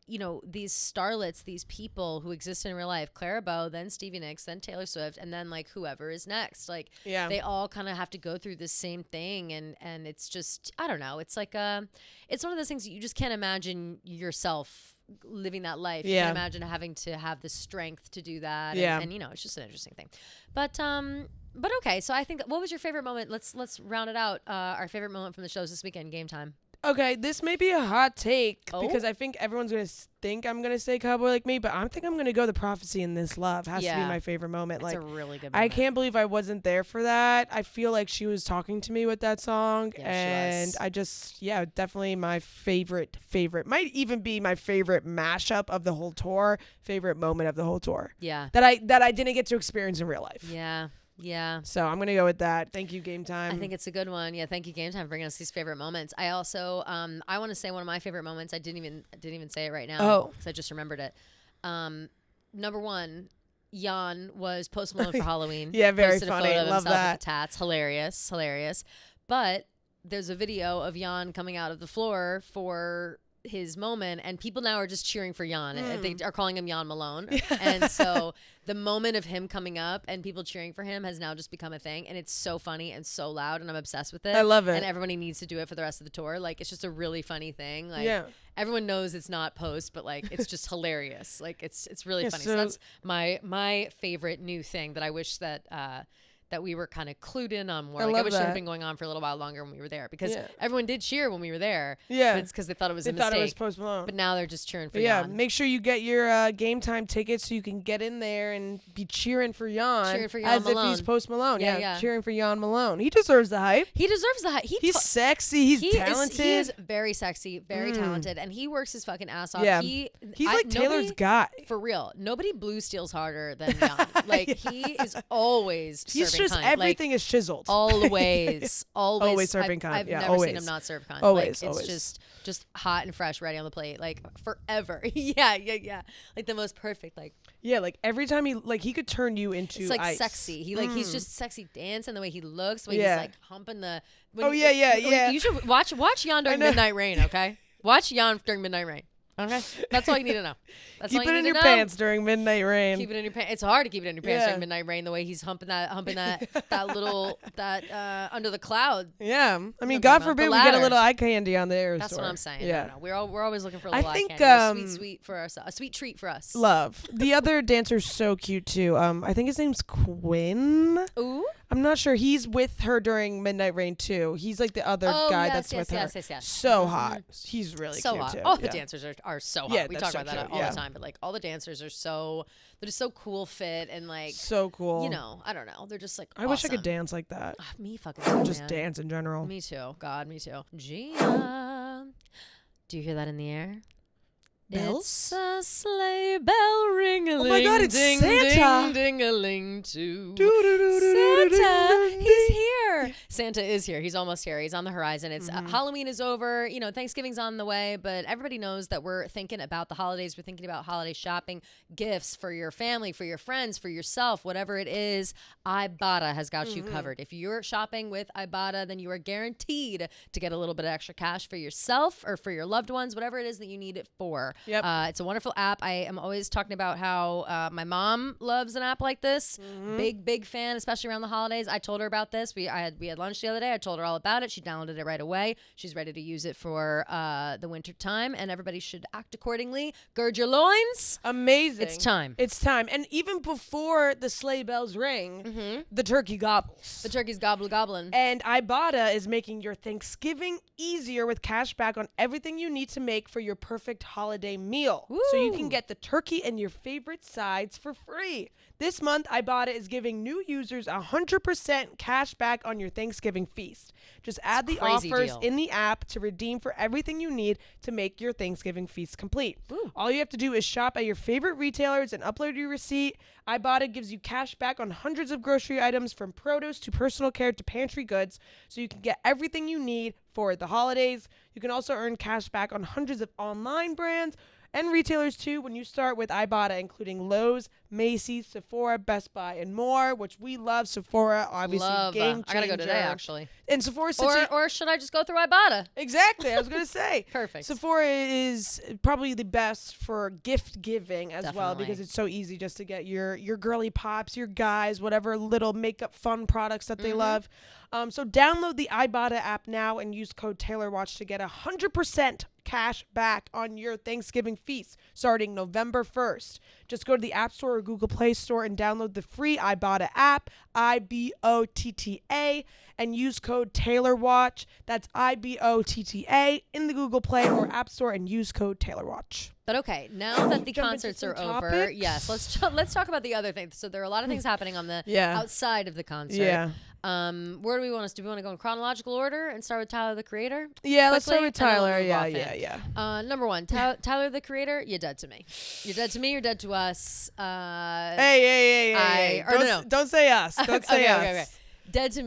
you know, these starlets, these people who exist in real life, Clara Bow, then Stevie Nicks, then Taylor Swift, and then like whoever is next. Like they all kind of have to go through the same thing, and it's just, I don't know. It's like it's one of those things that you just can't imagine yourself living that life. You can't imagine having to have the strength to do that. And you know, it's just an interesting thing. But okay, so I think what was your favorite moment? Let's round it out. Our favorite moment from the shows this weekend, Game Time. Okay, this may be a hot take because I think everyone's gonna think I'm gonna say Cowboy Like Me, but I think I'm gonna go The Prophecy in This Love. Has to be my favorite moment. It's like a really good moment. I can't believe I wasn't there for that. I feel like she was talking to me with that song, and I just definitely my favorite. Might even be my favorite mashup of the whole tour. Favorite moment of the whole tour. Yeah. That I didn't get to experience in real life. Yeah. Yeah. So I'm going to go with that. Thank you, Game Time. I think it's a good one. Yeah. Thank you, Game Time, for bringing us these favorite moments. I also, I want to say one of my favorite moments. I didn't even say it right now. Because I just remembered it. Number one, Jan was Post Malone for Halloween. Yeah, very Posted funny. A photo of Love himself that. with the tats. Hilarious. But there's a video of Jan coming out of the floor for his moment, and people now are just cheering for Jan. They are calling him Jan Malone. And so the moment of him coming up and people cheering for him has now just become a thing, and it's so funny and so loud, and I'm obsessed with it. I love it. And everybody needs to do it for the rest of the tour. Like, it's just a really funny thing. Like, everyone knows it's not Post, but like it's just hilarious. Like, it's really funny. So that's my favorite new thing that I wish that that we were kind of clued in on more. I wish it had been going on for a little while longer when we were there, because everyone did cheer when we were there. Yeah. But it's because they thought it was a mistake. They thought it was Post Malone. But now they're just cheering for Jan. Make sure you get your Game Time tickets so you can get in there and be cheering for Jan. Cheering for Jan as Malone. If he's Post Malone. Cheering for Jan Malone. He deserves the hype. He deserves the hype. He's sexy. He's talented. He is very sexy, very talented, and he works his fucking ass off. Yeah. He's like Taylor's guy. For real. Nobody blue steals harder than Jan. Like, he is always He's serving just, cunt. everything is chiseled. Always serving cunt. I've never always. seen him not serve cunt. Always, like, it's just hot and fresh, ready on the plate, like forever. Yeah. Like the most perfect. Like, like every time he could turn you into. It's like ice. sexy. He's just sexy dancing, the way he looks, the way he's like humping the. Yeah. You should watch Jan during Midnight Rain. Okay, watch Jan during Midnight Rain. Okay, that's all you need to know. Keep it in your pants during Midnight Rain. Keep it in your pants. It's hard to keep it in your pants during Midnight Rain. The way he's humping that under the cloud. Yeah, I mean, God forbid we get a little eye candy on the air. That's store. what I'm saying. Yeah, no. We're always looking for a little eye candy. Sweet for us. A sweet treat for us. Love. The other dancer's so cute too. I think his name's Quinn. Ooh. I'm not sure. He's with her during Midnight Rain too. He's like the other guy that's with her. Yes. So hot. He's really so cute hot. too. All the dancers are so hot. Yeah, we talk about that all the time, but like all the dancers are they're just so cool fit and like so cool. You know, I don't know. They're just like I wish I could dance like that. Me fucking just dance in general. Me too. God, me too. Gia, do you hear that in the air? Bells? It's a sleigh bell ring-a-ling. Oh my God, it's ding, Santa. Ding, ding-a-ling too. Santa, he's here. Santa is here. He's almost here. He's on the horizon. It's Halloween is over. You know, Thanksgiving's on the way, but everybody knows that we're thinking about the holidays. We're thinking about holiday shopping, gifts for your family, for your friends, for yourself, whatever it is. Ibotta has got you covered. If you're shopping with Ibotta, then you are guaranteed to get a little bit of extra cash for yourself or for your loved ones, whatever it is that you need it for. Yep. It's a wonderful app. I am always talking about how my mom loves an app like this. Big fan, especially around the holidays. I told her about this. We had lunch the other day. I told her all about it. She downloaded it right away. She's ready to use it for the winter time, and everybody should act accordingly. Gird your loins. Amazing. It's time. It's time. And even before the sleigh bells ring, the turkey gobbles. The turkey's gobbling. And Ibotta is making your Thanksgiving easier with cash back on everything you need to make for your perfect holiday meal. Woo. So you can get the turkey and your favorite sides for free. This month, Ibotta is giving new users 100% cash back on your Thanksgiving feast. Just add the offers in the app to redeem for everything you need to make your Thanksgiving feast complete. Ooh. All you have to do is shop at your favorite retailers and upload your receipt. Ibotta gives you cash back on hundreds of grocery items from produce to personal care to pantry goods, so you can get everything you need for the holidays. You can also earn cash back on hundreds of online brands and retailers too when you start with Ibotta, including Lowe's, Macy's, Sephora, Best Buy, and more, which we love. Sephora, obviously, game changer. I gotta go today, actually. And Sephora, or should I just go through Ibotta? Exactly, I was gonna say. Perfect. Sephora is probably the best for gift giving as well, because it's so easy just to get your girly pops, your guys, whatever little makeup fun products that they love. So download the Ibotta app now and use code TaylorWatch to get 100% cash back on your Thanksgiving feast starting November 1st. Just go to the App Store or Google Play Store and download the free Ibotta app, IBOTTA, and use code TaylorWatch. That's IBOTTA in the Google Play or App Store, and use code TaylorWatch. But okay, now that the Jump concerts into are some over, topics? yes, let's talk about the other things. So there are a lot of things happening on the outside of the concert. Yeah. Where do we want to? Do we want to go in chronological order and start with Tyler the Creator? Yeah, let's start quickly, with Tyler. and then we'll move off Yeah. Number one, Tyler the Creator, you're dead to me. You're dead to me. You're dead to us. Hey. Don't say us. Don't say us. Okay. Dead to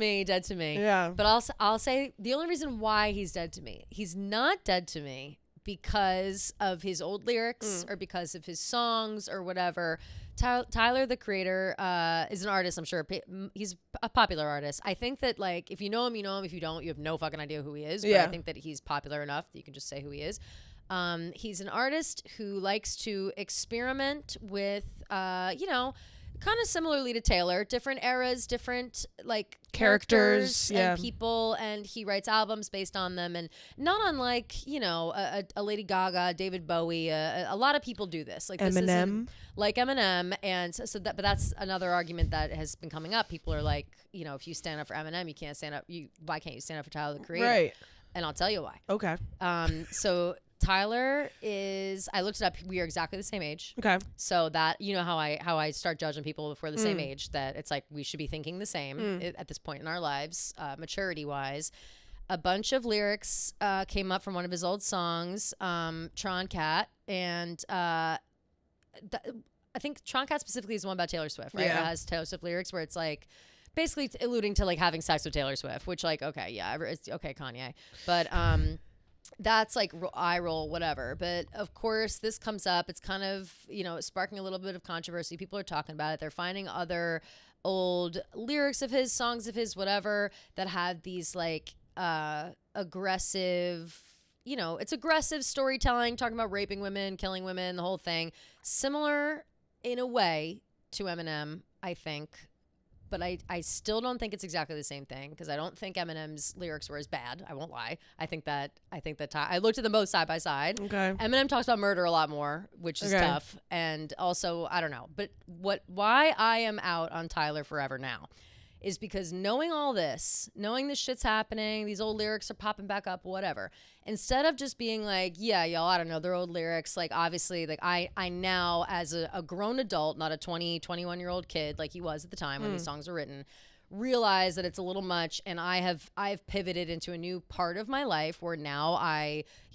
me. Yeah. But I'll say the only reason why he's dead to me, he's not dead to me because of his old lyrics or because of his songs or whatever. Tyler the Creator is an artist. I'm sure he's a popular artist. I think that, like, if you know him, you know him. If you don't, you have no fucking idea who he is. But I think that he's popular enough that you can just say who he is. He's an artist who likes to experiment with, kind of similarly to Taylor, different eras, different like characters and people, and he writes albums based on them, and not unlike a Lady Gaga, David Bowie, a lot of people do this. Like Eminem, and but that's another argument that has been coming up. People are like, if you stand up for Eminem, you can't stand up. Why can't you stand up for Tyler the Creator? Right. And I'll tell you why. Okay. So Tyler is, I looked it up. We are exactly the same age. Okay. So that, how I start judging people before the same age, that it's like we should be thinking the same at this point in our lives, maturity wise. A bunch of lyrics came up from one of his old songs, Tron Cat, and I think Tron Cat specifically is the one about Taylor Swift, right? Yeah. It has Taylor Swift lyrics where it's like basically alluding to like having sex with Taylor Swift, which like, okay, yeah, it's okay, Kanye. But that's like eye roll, whatever. But of course, this comes up. It's kind of, sparking a little bit of controversy. People are talking about it. They're finding other old lyrics of his, songs of his, whatever, that have these like aggressive, it's aggressive storytelling, talking about raping women, killing women, the whole thing. Similar in a way to Eminem, I think. But I still don't think it's exactly the same thing, because I don't think Eminem's lyrics were as bad. I won't lie. I think that I looked at them both side by side. Okay. Eminem talks about murder a lot more, which is tough. And also, I don't know. But why I am out on Tyler forever now is because knowing all this, knowing this shit's happening, these old lyrics are popping back up, whatever. Instead of just being like, yeah, y'all, I don't know, they're old lyrics. Like, obviously, like I now, as a grown adult, not a 21-year-old kid like he was at the time when these songs were written, realize that it's a little much. And I've pivoted into a new part of my life where now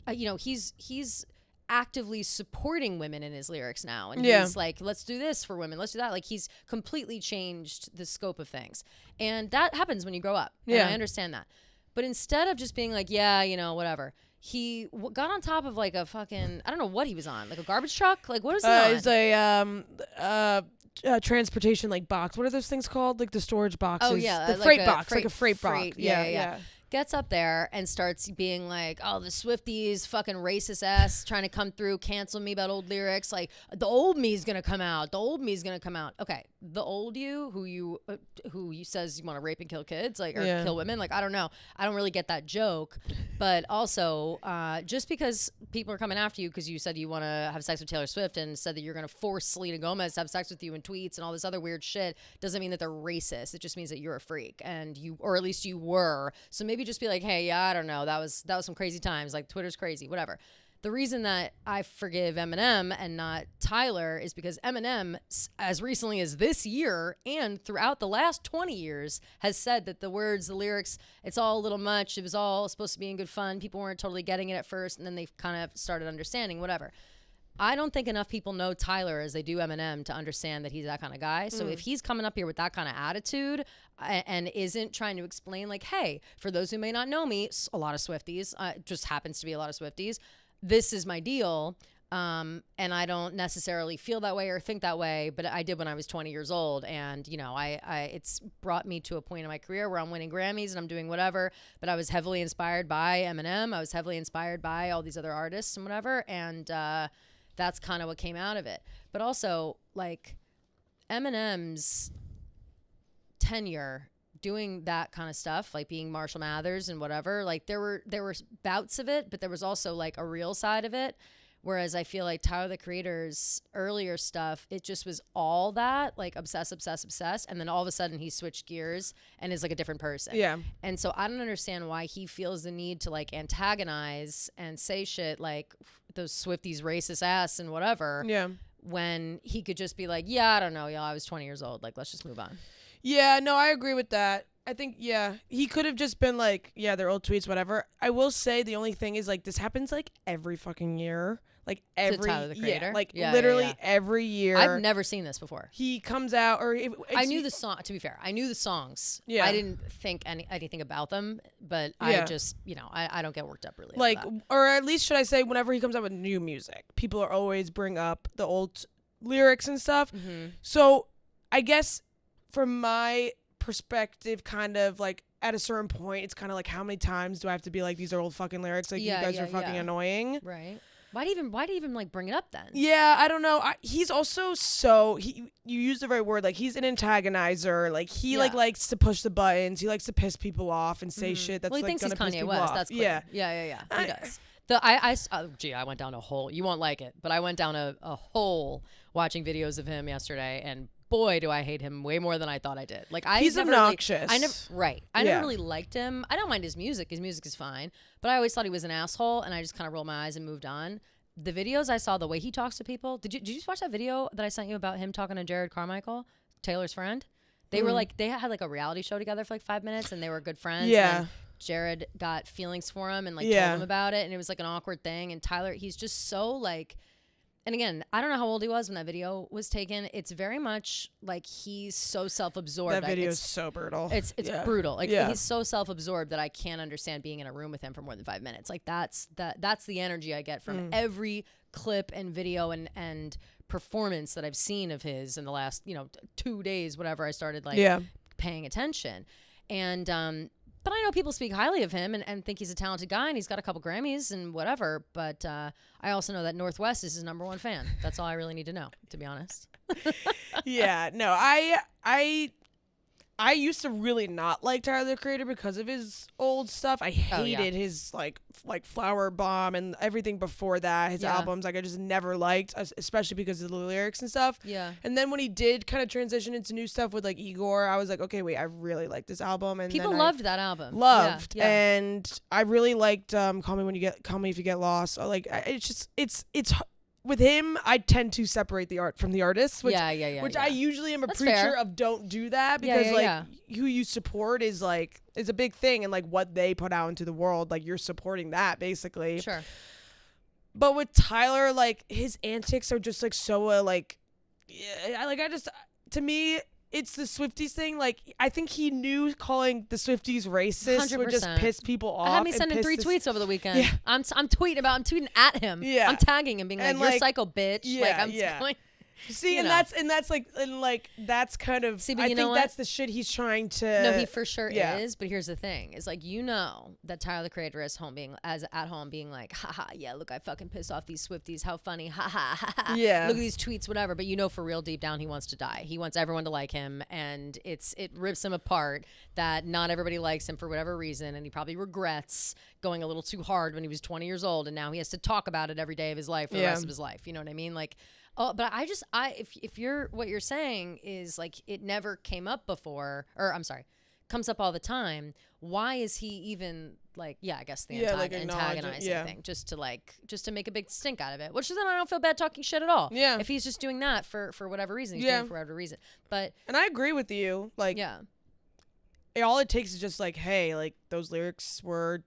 he's actively supporting women in his lyrics now. And he's like, let's do this for women. Let's do that. Like, he's completely changed the scope of things. And that happens when you grow up. Yeah. And I understand that. But instead of just being like, yeah, you know, whatever, he got on top of like a fucking, I don't know what he was on, like a garbage truck. Like, what was he on? It's a transportation like box. What are those things called? Like the storage boxes. Oh yeah, the freight box, like a freight box. Yeah. Gets up there and starts being like, oh, the Swifties, fucking racist ass, trying to come through, cancel me about old lyrics. Like, the old me's gonna come out. The old me's gonna come out. Okay, the old you, who you says you want to rape and kill kids, like, or kill women. Like, I don't know. I don't really get that joke. But also, just because people are coming after you because you said you want to have sex with Taylor Swift and said that you're gonna force Selena Gomez to have sex with you in tweets and all this other weird shit, doesn't mean that they're racist. It just means that you're a freak, and you, or at least you were. So maybe just be like, hey, yeah, I don't know, that was some crazy times, like Twitter's crazy, whatever. The reason that I forgive Eminem and not Tyler is because Eminem, as recently as this year and throughout the last 20 years, has said that the words, the lyrics, it's all a little much. It was all supposed to be in good fun. People weren't totally getting it at first, and then they kind of started understanding, whatever. I don't think enough people know Tyler as they do Eminem to understand that he's that kind of guy. So if he's coming up here with that kind of attitude and isn't trying to explain, like, hey, for those who may not know me, a lot of Swifties, just happens to be a lot of Swifties, this is my deal. And I don't necessarily feel that way or think that way, but I did when I was 20 years old. And, you know, it's brought me to a point in my career where I'm winning Grammys and I'm doing whatever, but I was heavily inspired by Eminem. I was heavily inspired by all these other artists and whatever. And, that's kind of what came out of it. But also, like, Eminem's tenure doing that kind of stuff, like being Marshall Mathers and whatever, like there were bouts of it, but there was also like a real side of it. Whereas I feel like Tyler, the Creator's earlier stuff, it just was all that, like obsessed. And then all of a sudden he switched gears and is like a different person. Yeah. And so I don't understand why he feels the need to like antagonize and say shit like those Swifties racist ass and whatever. Yeah. When he could just be like, yeah, I don't know, y'all, I was 20 years old. Like, let's just move on. Yeah, no, I agree with that. I think, yeah, he could have just been like, yeah, they're old tweets, whatever. I will say the only thing is, like, this happens, like, every fucking year. Like, every, Tyler, the Creator? Yeah, like, literally every year. I've never seen this before. He comes out, or... I knew the song, to be fair. I knew the songs. Yeah. I didn't think anything about them, but I just, you know, I don't get worked up really. Like, or at least should I say, whenever he comes out with new music, people are always bring up the old lyrics and stuff. Mm-hmm. So, I guess, from my perspective, kind of, like, at a certain point, it's kind of like, how many times do I have to be like, these are old fucking lyrics? Like, you guys are fucking annoying. Right. Why do you even like bring it up then? Yeah, I don't know. He's also you used the right word. Like, he's an antagonizer. Like, he like likes to push the buttons. He likes to piss people off and say shit that's he like thinks gonna he's piss Kanye people West. off. That's clear. Yeah. He does. I went down a hole. You won't like it, but I went down a hole watching videos of him yesterday, and boy, do I hate him way more than I thought I did. Like, he's obnoxious. I never really liked him. I don't mind his music. His music is fine, but I always thought he was an asshole, and I just kind of rolled my eyes and moved on. The videos I saw, the way he talks to people. Did you watch that video that I sent you about him talking to Jared Carmichael, Taylor's friend? They were like, they had like a reality show together for like 5 minutes, and they were good friends. Yeah. And Jared got feelings for him and like told him about it, and it was like an awkward thing. And Tyler, he's just so like, and again, I don't know how old he was when that video was taken. It's very much like he's so self-absorbed. That video is so brutal. It's brutal. Like, he's so self-absorbed that I can't understand being in a room with him for more than 5 minutes. Like, that's the energy I get from every clip and video and performance that I've seen of his in the last 2 days, whatever. I started like paying attention, and but I know people speak highly of him and think he's a talented guy, and he's got a couple Grammys and whatever. But I also know that Northwest is his #1 fan. That's all I really need to know, to be honest. Yeah, no, I used to really not like Tyler, the Creator, because of his old stuff. I hated his like Flower Bomb and everything before that. His albums, like, I just never liked, especially because of the lyrics and stuff. Yeah. And then when he did kind of transition into new stuff with like Igor, I was like, okay, wait, I really like this album. And people loved that album. Yeah. And I really liked Call Me If You Get Lost. Like, it's with him, I tend to separate the art from the artist, which I usually am a preacher of don't do that, because who you support is a big thing, and like what they put out into the world, like you're supporting that basically. Sure. But with Tyler, like, his antics are just, like, so, like, yeah, like, to me, it's the Swifties thing. Like, I think he knew calling the Swifties racist 100%. Would just piss people off. I had me sending 3 tweets over the weekend. Yeah. I'm tweeting at him. Yeah. I'm tagging him, being like, "You're a psycho bitch." Yeah, like, I'm going. See, that's that's kind of. See, but I you think know that's the shit he's trying to. No, he for sure is. But here's the thing: is like, that Tyler the Creator is at home being like, haha, yeah, look, I fucking piss off these Swifties. How funny, haha, haha. Yeah. Look at these tweets, whatever. But for real, deep down, he wants to die. He wants everyone to like him, and it rips him apart that not everybody likes him for whatever reason, and he probably regrets going a little too hard when he was 20 years old, and now he has to talk about it every day of his life for the rest of his life. You know what I mean? Like. Oh, but if what you're saying is like it never came up before, or I'm sorry, comes up all the time. Why is he even like, I guess the antagonizing thing, just to make a big stink out of it? Which then I don't feel bad talking shit at all. Yeah. If he's just doing that for whatever reason, he's doing it for whatever reason. And I agree with you. Like, all it takes is just like, hey, like those lyrics were.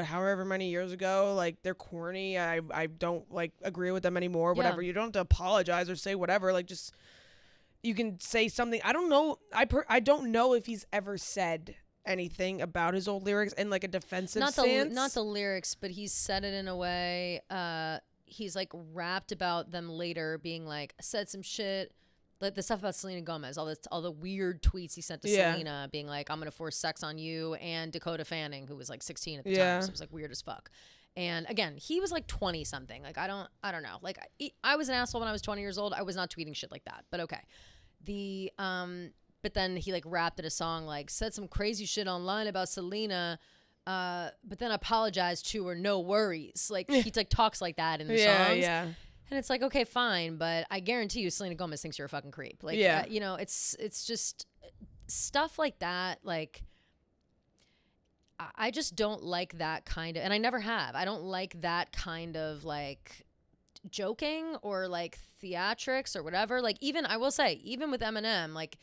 However many years ago, like they're corny. I don't like agree with them anymore. Whatever. You don't have to apologize or say whatever. Like just you can say something. I don't know. I don't know if he's ever said anything about his old lyrics in like a defensive stance. Not the lyrics, but he's said it in a way. He's like rapped about them later, being like, I said some shit. Like the stuff about Selena Gomez, all the weird tweets he sent to Selena, being like, "I'm gonna force sex on you," and Dakota Fanning, who was like 16 at the time, so it was like weird as fuck. And again, he was like 20 something. Like I don't know. Like I was an asshole when I was 20 years old. I was not tweeting shit like that. But okay, but then he like rapped at a song like said some crazy shit online about Selena. But then apologized to her, no worries. Like he like talks like that in the songs. Yeah. And it's like, okay, fine, but I guarantee you Selena Gomez thinks you're a fucking creep. Like, it's just stuff like that. Like, I just don't like that kind of, and I never have. I don't like that kind of like joking or like theatrics or whatever. Like I will say, even with Eminem, like,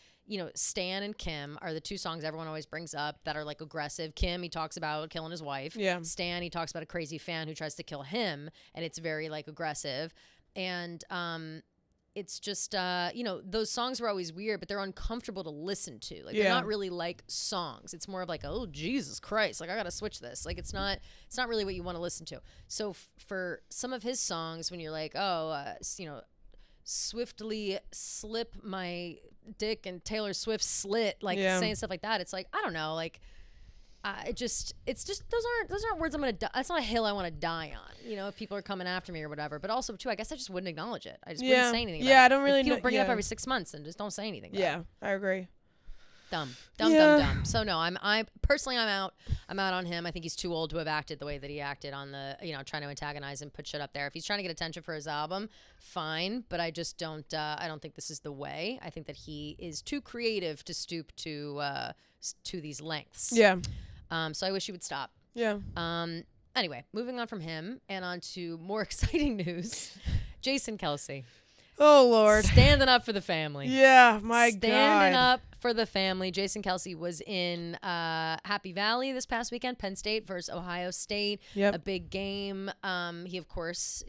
Stan and Kim are the two songs everyone always brings up that are like aggressive. Kim, he talks about killing his wife. Yeah. Stan, he talks about a crazy fan who tries to kill him, and it's very like aggressive. And it's just, those songs were always weird, but they're uncomfortable to listen to. Like they're not really like songs. It's more of like, oh, Jesus Christ. Like I got to switch this. Like it's not really what you want to listen to. So for some of his songs, when you're like, swiftly slip my dick and Taylor Swift slit, like saying stuff like that. It's like, I don't know, like it's just those aren't words I'm gonna that's not a hill I want to die on, if people are coming after me or whatever. But also too, I guess I just wouldn't acknowledge it. I just wouldn't say anything about it. I don't really people bring it up every 6 months and just don't say anything about it. I agree. Dumb. So no, I'm out on him. I think he's too old to have acted the way that he acted on the, trying to antagonize and put shit up there. If he's trying to get attention for his album, fine. But I just don't, I don't think this is the way. I think that he is too creative to stoop to these lengths. Yeah. So I wish he would stop. Yeah. Anyway, moving on from him and on to more exciting news. Jason Kelce. Oh, Lord. Standing up for the family. Yeah, my God. Standing up for the family. Jason Kelce was in Happy Valley this past weekend, Penn State versus Ohio State. Yep. A big game. He, of course,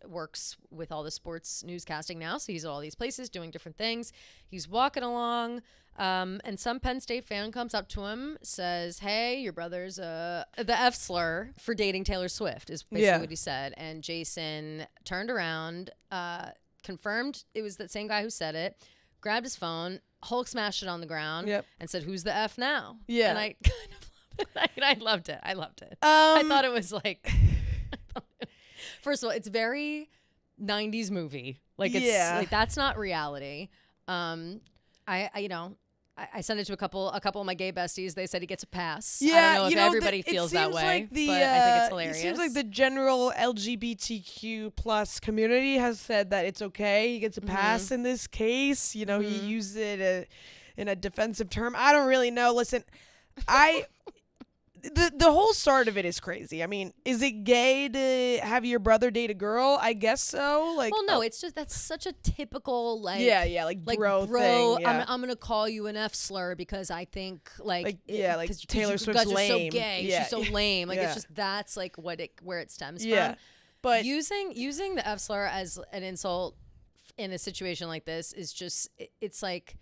works with all the sports newscasting now, so he's at all these places doing different things. He's walking along, and some Penn State fan comes up to him, says, hey, your brother's the F slur for dating Taylor Swift is basically what he said. And Jason turned around, confirmed it was the same guy who said it, grabbed his phone, Hulk smashed it on the ground, and said, who's the F now? Yeah. And I kind of loved it. I loved it. I thought it was like, first of all, it's very 90s movie. Like, it's like, that's not reality. I sent it to a couple of my gay besties. They said he gets a pass. Yeah, I don't know if everybody feels that way, but I think it's hilarious. It seems like the general LGBTQ plus community has said that it's okay. He gets a pass in this case. He used it in a defensive term. I don't really know. Listen, The whole start of it is crazy. I mean, is it gay to have your brother date a girl? I guess so. Like, well, no, it's just that's such a typical like bro thing. Yeah. I'm gonna call you an F slur because I think like Taylor Swift's lame. So gay. Yeah. She's so lame. Like it's just that's like where it stems from. But using the F slur as an insult in a situation like this is just, it's like,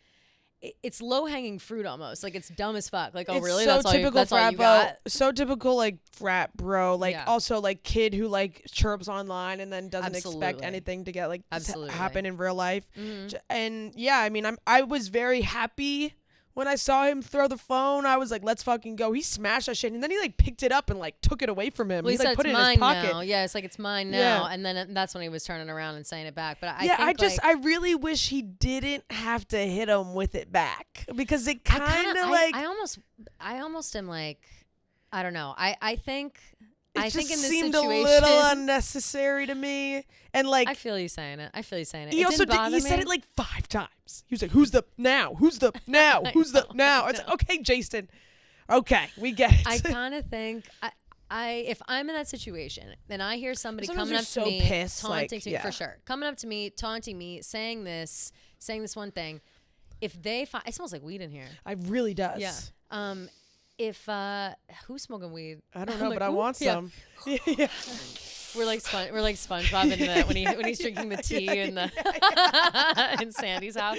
it's low hanging fruit almost. Like, it's dumb as fuck. Like, oh, it's really? so That's typical all frat you bro. got? So typical, like, frat bro. Like, Yeah. also, like, kid who, like, chirps online and then doesn't expect Absolutely. anything to get, like, Absolutely. happen in real life. Mhm. And, yeah, I mean, I was very happy when I saw him throw the phone. I was like, let's fucking go. He smashed that shit. And then he, like, picked it up and, like, took it away from him. Well, he said like, put it it's in his mine pocket. now. Yeah, it's like, it's mine now. Yeah. And then that's when he was turning around and saying it back. But I think, I really wish he didn't have to hit him with it back, because it kind of like I almost am like, I don't know. I think it I just think in this seemed situation, a little unnecessary to me. And like, I feel you saying it. he It also didn't bother he said me. it like 5 times. He was like, "Who's the now? Who's the now? Who's the now?" It's like, okay, Jason. Okay, we get it. I kind of think if I'm in that situation and I hear somebody Sometimes coming you're up to so me, pissed, taunting like, to me, for sure, coming up to me, taunting me, saying this one thing, if they find, it smells like weed in here. It really does. Yeah. If who's smoking weed? I don't know, Like, but I ooh, want yeah. some. Yeah. We're like SpongeBob in the when he's drinking the tea in the in Sandy's house.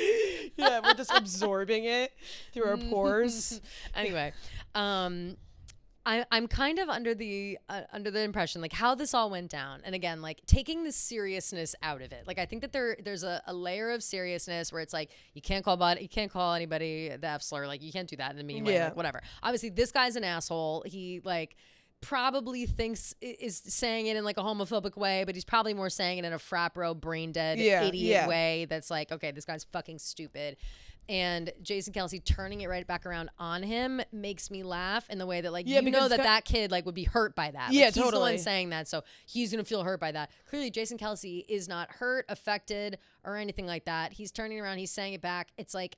Yeah, we're just absorbing it through our pores. Anyway, I'm kind of under the impression, like, how this all went down, and again, like, taking the seriousness out of it. Like, I think that there's a layer of seriousness where it's like, you can't call anybody the F slur, like, you can't do that in a mean way, like, whatever. Obviously, this guy's an asshole. He, like, probably thinks is saying it in like a homophobic way, but he's probably more saying it in a frat bro brain dead idiot way that's like, okay, this guy's fucking stupid. And Jason Kelce turning it right back around on him makes me laugh in the way that, like, you know that kid, like, would be hurt by that. Yeah, like, totally. He's the one saying that, so he's going to feel hurt by that. Clearly, Jason Kelce is not hurt, affected, or anything like that. He's turning around. He's saying it back. It's like,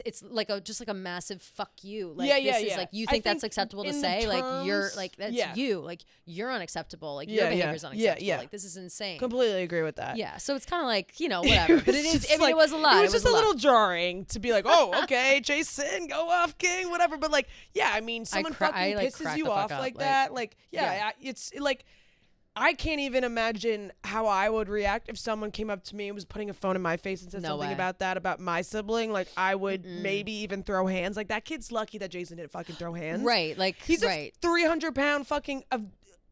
it's like just like a massive fuck you. Like, this is like, you think that's acceptable to say? Like, you're like, that's you. Like, you're unacceptable. Like, your behavior's unacceptable. Like, this is insane. Completely agree with that. Yeah. So it's kind of like, you know, whatever. But it is, I mean, it was a lot. It was just a little jarring to be like, oh, okay, Jason, go off, king, whatever. But like, yeah, I mean, someone fucking pisses you off like that. Like, it's like, I can't even imagine how I would react if someone came up to me and was putting a phone in my face and said something about that, about my sibling. Like, I would maybe even throw hands. Like, that kid's lucky that Jason didn't fucking throw hands. Right. Like, he's a 300-pound fucking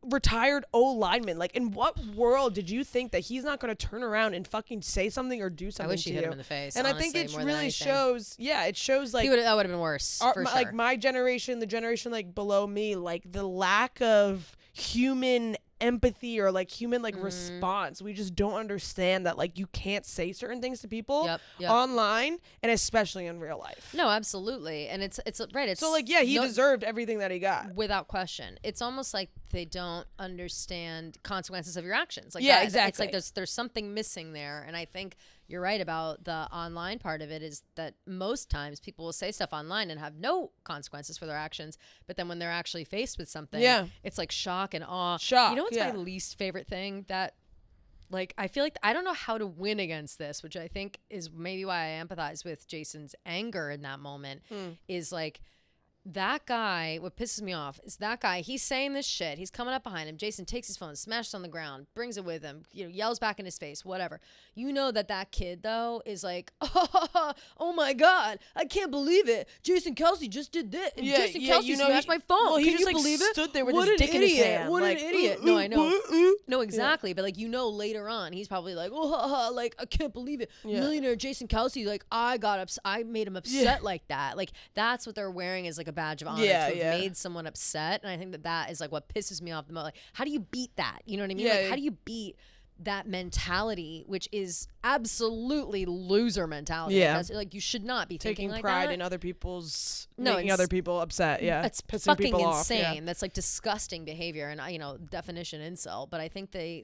retired old lineman. Like, in what world did you think that he's not going to turn around and fucking say something or do something I wish to he you? hit him in the face. And honestly, I think it more really shows. Yeah, it shows like that would have been worse. For sure. Like, my generation, the generation like below me, like the lack of human empathy or like human like response. We just don't understand that, like, you can't say certain things to people online, and especially in real life. No, absolutely. And it's right. It's so like, yeah, he deserved everything that he got without question. It's almost like they don't understand consequences of your actions. Like, exactly. It's like there's something missing there. And I think you're right about the online part of it, is that most times people will say stuff online and have no consequences for their actions, but then when they're actually faced with something, it's like shock and awe. You know what's my least favorite thing? That, like, I feel like I don't know how to win against this, which I think is maybe why I empathize with Jason's anger in that moment, is like, that guy, what pisses me off is that guy, he's saying this shit. He's coming up behind him. Jason takes his phone, smashes on the ground, brings it with him, yells back in his face, whatever. You know that kid, though, is like, oh my God, I can't believe it. Jason Kelce just did this. And Jason Kelce smashed my phone. Well, he Can just you like believe it? stood there with What his an dick in his idiot. hand. What like, an idiot. No, I know. No, exactly. But like, later on, he's probably like, like, I can't believe it. Millionaire Jason Kelce, like, I made him upset like that. Like, that's what they're wearing as like a badge of honor to have made someone upset. And I think that is like what pisses me off the most. Like, how do you beat that? You know what I mean? Like, how do you beat that mentality, which is absolutely loser mentality? Like, you should not be taking like pride that. in other people's making other people upset. It's pissing fucking people insane. Off. That's like disgusting behavior, and definition incel. But I think the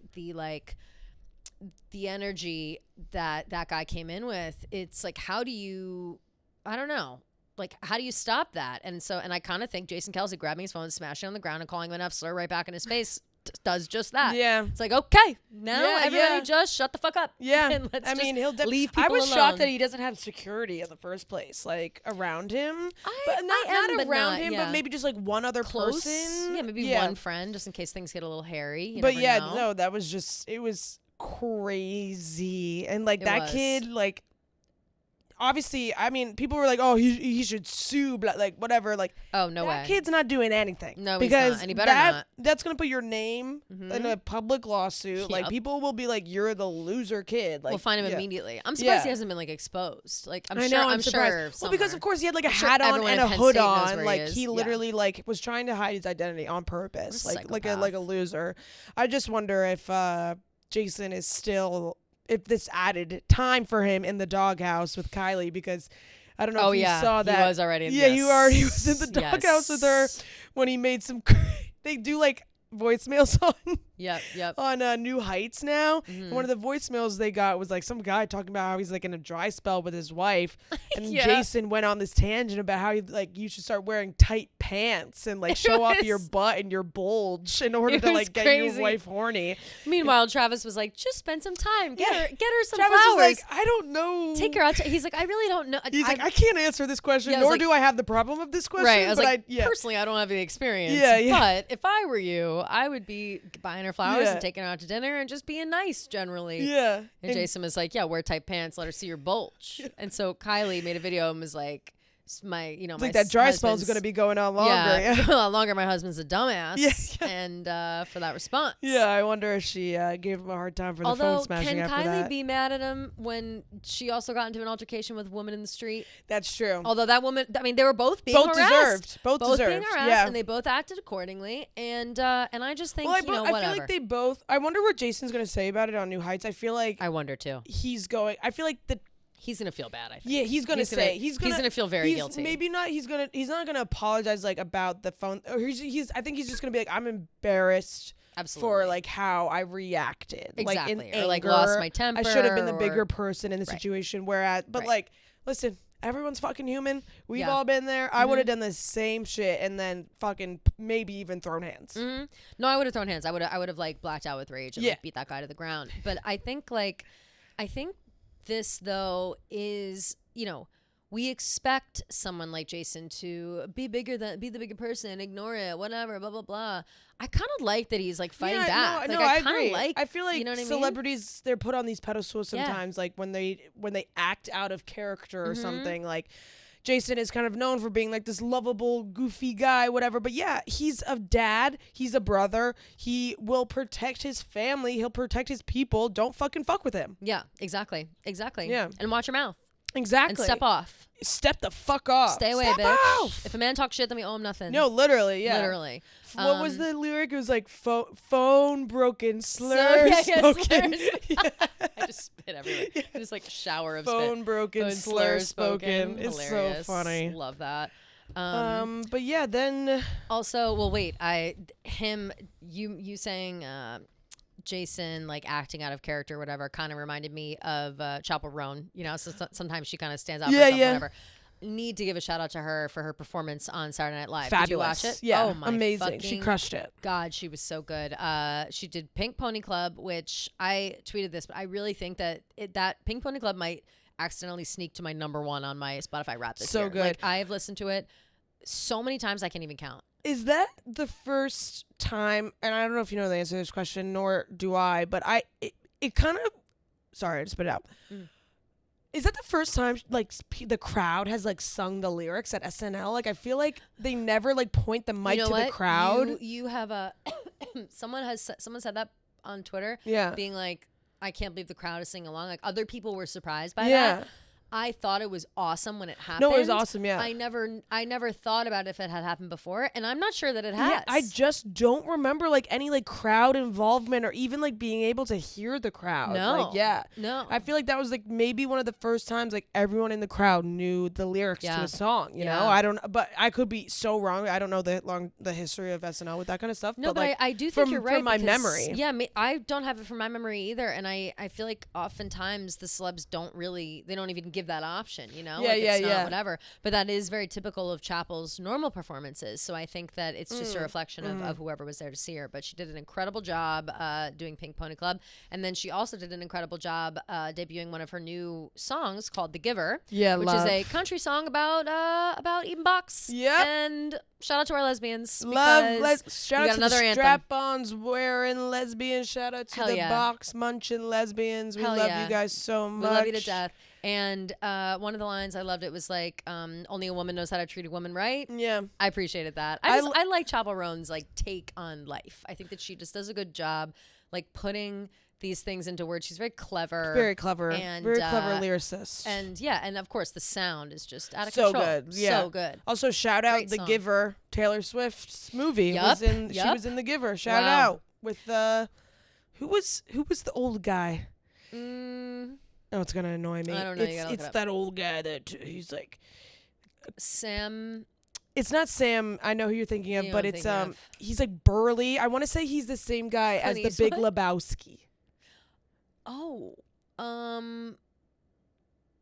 energy that guy came in with, it's like, how do you? I don't know. Like, how do you stop that? And I kind of think Jason Kelce grabbing his phone, smashing on the ground, and calling him an F slur right back in his face does just that. Yeah. It's like, okay, now everybody just shut the fuck up. Yeah. And let's I mean, he'll leave people I was alone. shocked that he doesn't have security in the first place, like around him. But not around him, but maybe just like one other close person. Yeah, maybe one friend, just in case things get a little hairy. You but never know. No, that was just, it was crazy. And like that kid, like, obviously, I mean, people were like, "Oh, he should sue," like whatever. Like, oh no way, that kid's not doing anything. No, because he's not. And he better not. That's gonna put your name in a public lawsuit. Yep. Like, people will be like, "You're the loser kid." Like, we'll find him immediately. I'm surprised he hasn't been like exposed. Like, I'm surprised. sure. Well, because of course he had like a hat on and a hood on. Like, he literally like was trying to hide his identity on purpose. Like a loser. I just wonder if Jason is still, if this added time for him in the doghouse with Kylie, because I don't know if you saw that. He was already in he already was in the doghouse with her when he made some they do like voicemails on on New Heights now. And one of the voicemails they got was like some guy talking about how he's like in a dry spell with his wife, and Jason went on this tangent about how he, like, you should start wearing tight pants and like show off your butt and your bulge in order to like get your wife horny. Meanwhile, Travis was like, just spend some time, get her some Travis flowers. Was like, I don't know, take her out he's like, I really don't know. He's like, I can't answer this question, nor do I have the problem of this question. Right. I was like, personally, I don't have the experience. But if I were you, I would be buying her flowers and taking her out to dinner and just being nice generally. Yeah. And Jason was like, wear tight pants, let her see your bulge. And so Kylie made a video and was like, my like that dry spell is going to be going on longer. A lot longer. My husband's a dumbass. And for that response. Yeah, I wonder if she gave him a hard time for the phone smashing after that. Although, can Kylie be mad at him when she also got into an altercation with a woman in the street? That's true. Although that woman, I mean, they were both being harassed. Both deserved. Being harassed, and they both acted accordingly. And I just think, whatever. I feel like they both, I wonder what Jason's going to say about it on New Heights. I feel like. I wonder too. I feel like he's gonna feel bad. I think. Yeah, he's gonna feel very guilty. Maybe not. He's not gonna apologize like about the phone. Or I think he's just gonna be like, I'm embarrassed. Absolutely. For like how I reacted. Exactly. Like in anger, or like lost my temper. I should have been the bigger person in the situation. But like, listen, everyone's fucking human. We've all been there. I would have done the same shit and then fucking maybe even thrown hands. No, I would have thrown hands. I would have like blacked out with rage and like beat that guy to the ground. But I think this though is, we expect someone like Jason to be the bigger person, ignore it, whatever, blah blah blah. I kind of like that he's like fighting back. I agree. I feel like celebrities, they're put on these pedestals sometimes, like when they act out of character or something. Like Jason is kind of known for being like this lovable, goofy guy, whatever. But yeah, he's a dad. He's a brother. He will protect his family. He'll protect his people. Don't fucking fuck with him. Yeah, exactly. Yeah. And watch your mouth. Exactly. And step off. Step the fuck off. Stay away, step bitch. Off. If a man talks shit, then we owe him nothing. No, literally, yeah. Literally. What was the lyric? It was like phone broken, slur spoken. I just spit everywhere. Just like a shower of phone spit. Slur spoken. It's Hilarious. So funny. Love that. But yeah, then also, well, wait, you saying Jason like acting out of character or whatever kind of reminded me of Chaperone, so sometimes she kind of stands out for herself, whatever. Need to give a shout out to her for her performance on Saturday Night Live. Fabulous. Did you watch it? Yeah. Oh my amazing. She crushed it. God, she was so good. She did Pink Pony Club, which I tweeted this, but I really think that that Pink Pony Club might accidentally sneak to my #1 on my Spotify rap this year. So good. Like, I have listened to it so many times I can't even count. Is that the first time, and I don't know if you know the answer to this question, nor do I, but it kind of, sorry, I just spit it out. Is that the first time like the crowd has like sung the lyrics at SNL? Like, I feel like they never like point the mic to the crowd. You have a someone said that on Twitter. Yeah, being like, I can't believe the crowd is singing along. Like, other people were surprised by that. I thought it was awesome when it happened. No, it was awesome, yeah. I never thought about if it had happened before, and I'm not sure that it has. Yeah, I just don't remember like any like crowd involvement or even like being able to hear the crowd. No. Like, yeah. No. I feel like that was like maybe one of the first times like everyone in the crowd knew the lyrics to a song, you know? I don't, but I could be so wrong. I don't know the history of SNL with that kind of stuff. No, but like, I do think you're right. From my memory. Yeah, I don't have it from my memory either, and I feel like oftentimes the celebs don't even give give that option, you know? Yeah, it's not whatever. But that is very typical of Chapel's normal performances. So I think that it's just a reflection of whoever was there to see her. But she did an incredible job doing Pink Pony Club. And then she also did an incredible job debuting one of her new songs called The Giver. Yeah, which is a country song about eating box. Yep. And shout out to our lesbians. Shout out to the strap-ons wearing lesbians. Shout out to the box munching lesbians. We love you guys so much. We love you to death. And one of the lines I loved, it was like, only a woman knows how to treat a woman right. Yeah. I appreciated that. I like Chapel Roan's like take on life. I think that she just does a good job like putting these things into words. She's very clever. And very clever lyricist. And of course the sound is just out of so control. Good. Yeah. So good. Also shout out The Giver, Taylor Swift's movie. She was in The Giver. Shout out with who was the old guy? Oh, it's gonna annoy me. I don't know. It's that old guy that he's like Sam. It's not Sam. I know who you're thinking of, but it's he's like burly. I want to say he's the same guy as the Big Lebowski. Oh,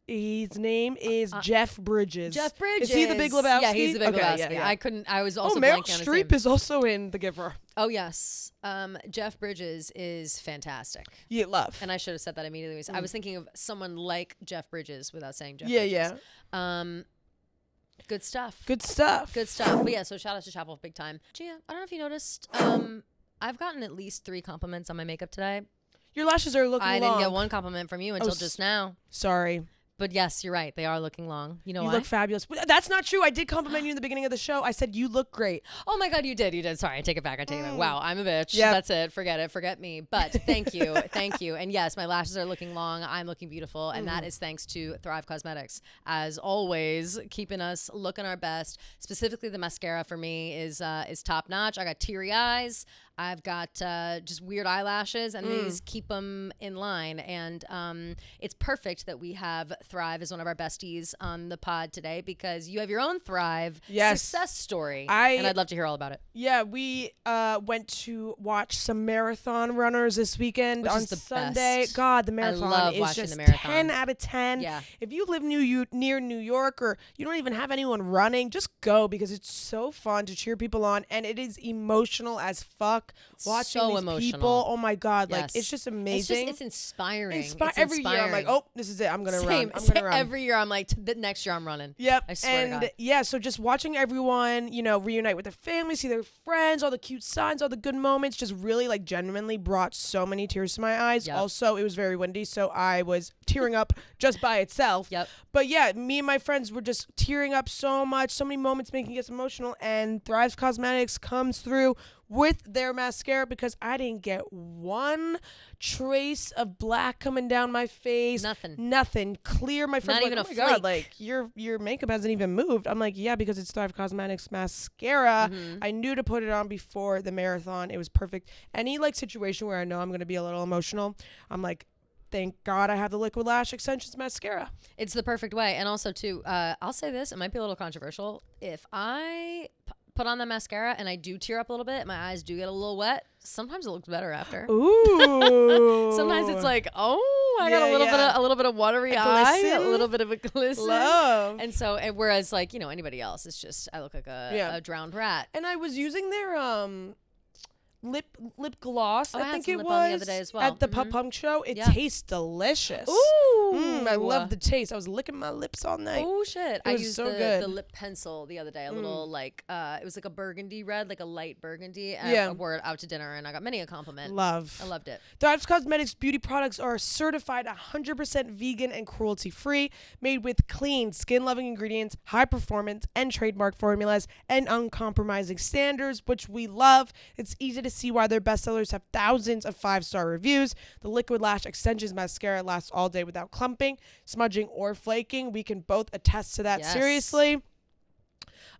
his name is Jeff Bridges. Jeff Bridges. Is he the Big Lebowski? Yeah, he's the Big Lebowski. Yeah. I was also Meryl blanking on his Streep name. is also in The Giver. Oh yes, Jeff Bridges is fantastic. Yeah, love. And I should have said that immediately. I was thinking of someone like Jeff Bridges without saying Jeff. Yeah, Bridges. Good stuff. Good stuff. But yeah, so shout out to Chapel big time. Gia, I don't know if you noticed. I've gotten at least 3 compliments on my makeup today. Your lashes are looking long. I didn't get one compliment from you until just now. Sorry. But yes, you're right. They are looking long. You know why? You look fabulous. That's not true. I did compliment you in the beginning of the show. I said you look great. Oh my God, you did. Sorry, I take it back. Wow, I'm a bitch. Yep. That's it. Forget it. Forget me. But thank you. Thank you. And yes, my lashes are looking long. I'm looking beautiful. And that is thanks to Thrive Cosmetics. As always, keeping us looking our best. Specifically, the mascara for me is top notch. I got teary eyes. I've got just weird eyelashes, and these keep them in line. And it's perfect that we have Thrive as one of our besties on the pod today, because you have your own Thrive success story. And I'd love to hear all about it. Yeah, we went to watch some marathon runners this weekend on Sunday. Best. God, the marathon is just 10 out of 10. Yeah. If you live near New York, or you don't even have anyone running, just go, because it's so fun to cheer people on, and it is emotional as fuck. Watching so these emotional. people, oh my God, like it's just amazing. It's inspiring. Every year I'm like, oh, this is it. I'm gonna run. Every year I'm like, next year I'm running. Yep. I swear to God. Yeah, so just watching everyone, reunite with their families, see their friends, all the cute signs, all the good moments, just really like genuinely brought so many tears to my eyes. Yep. Also, it was very windy, so I was tearing up just by itself. Yep. But yeah, me and my friends were just tearing up so much, so many moments making us emotional, and Thrive Cosmetics comes through with their mascara, because I didn't get one trace of black coming down my face. Nothing. Clear. My friends not even oh my God, like your makeup hasn't even moved. I'm like, yeah, because it's Thrive Cosmetics mascara. I knew to put it on before the marathon. It was perfect. Any like situation where I know I'm going to be a little emotional, I'm like, thank God I have the Liquid Lash Extensions mascara. It's the perfect way. And also too, I'll say this, it might be a little controversial. If I put on the mascara and I do tear up a little bit, my eyes do get a little wet, sometimes it looks better after. Ooh. Sometimes it's like, oh, I got a little bit of watery eye, a little bit of a glisten. Love. And so, whereas like, anybody else, it's just, I look like a drowned rat. And I was using their lip gloss. I think it was the other day as well. At the Pop Punk show. It tastes delicious. Ooh, I love the taste. I was licking my lips all night. Oh shit! I used so the lip pencil the other day. A little like it was like a burgundy red, like a light burgundy. I wore it out to dinner, and I got many a compliment. I loved it. Thrive Cosmetics beauty products are certified 100% vegan and cruelty free, made with clean, skin loving ingredients, high performance and trademark formulas, and uncompromising standards, which we love. It's easy to see why their bestsellers have thousands of 5-star reviews. The Liquid Lash Extensions mascara lasts all day without clumping, smudging, or flaking. We can both attest to that. Seriously.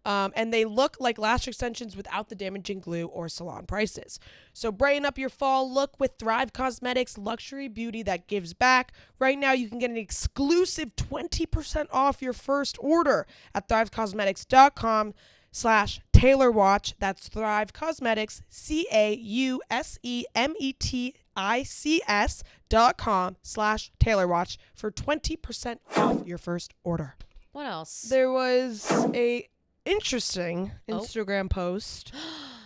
And they look like lash extensions without the damaging glue or salon prices. So brighten up your fall look with Thrive Cosmetics luxury beauty that gives back. Right now, you can get an exclusive 20% off your first order at thrivecosmetics.com. Taylor Watch. That's Thrive Cosmetics, CAUSEMETICS.com/Taylor Watch for 20% off your first order. What else? There was a interesting Instagram post.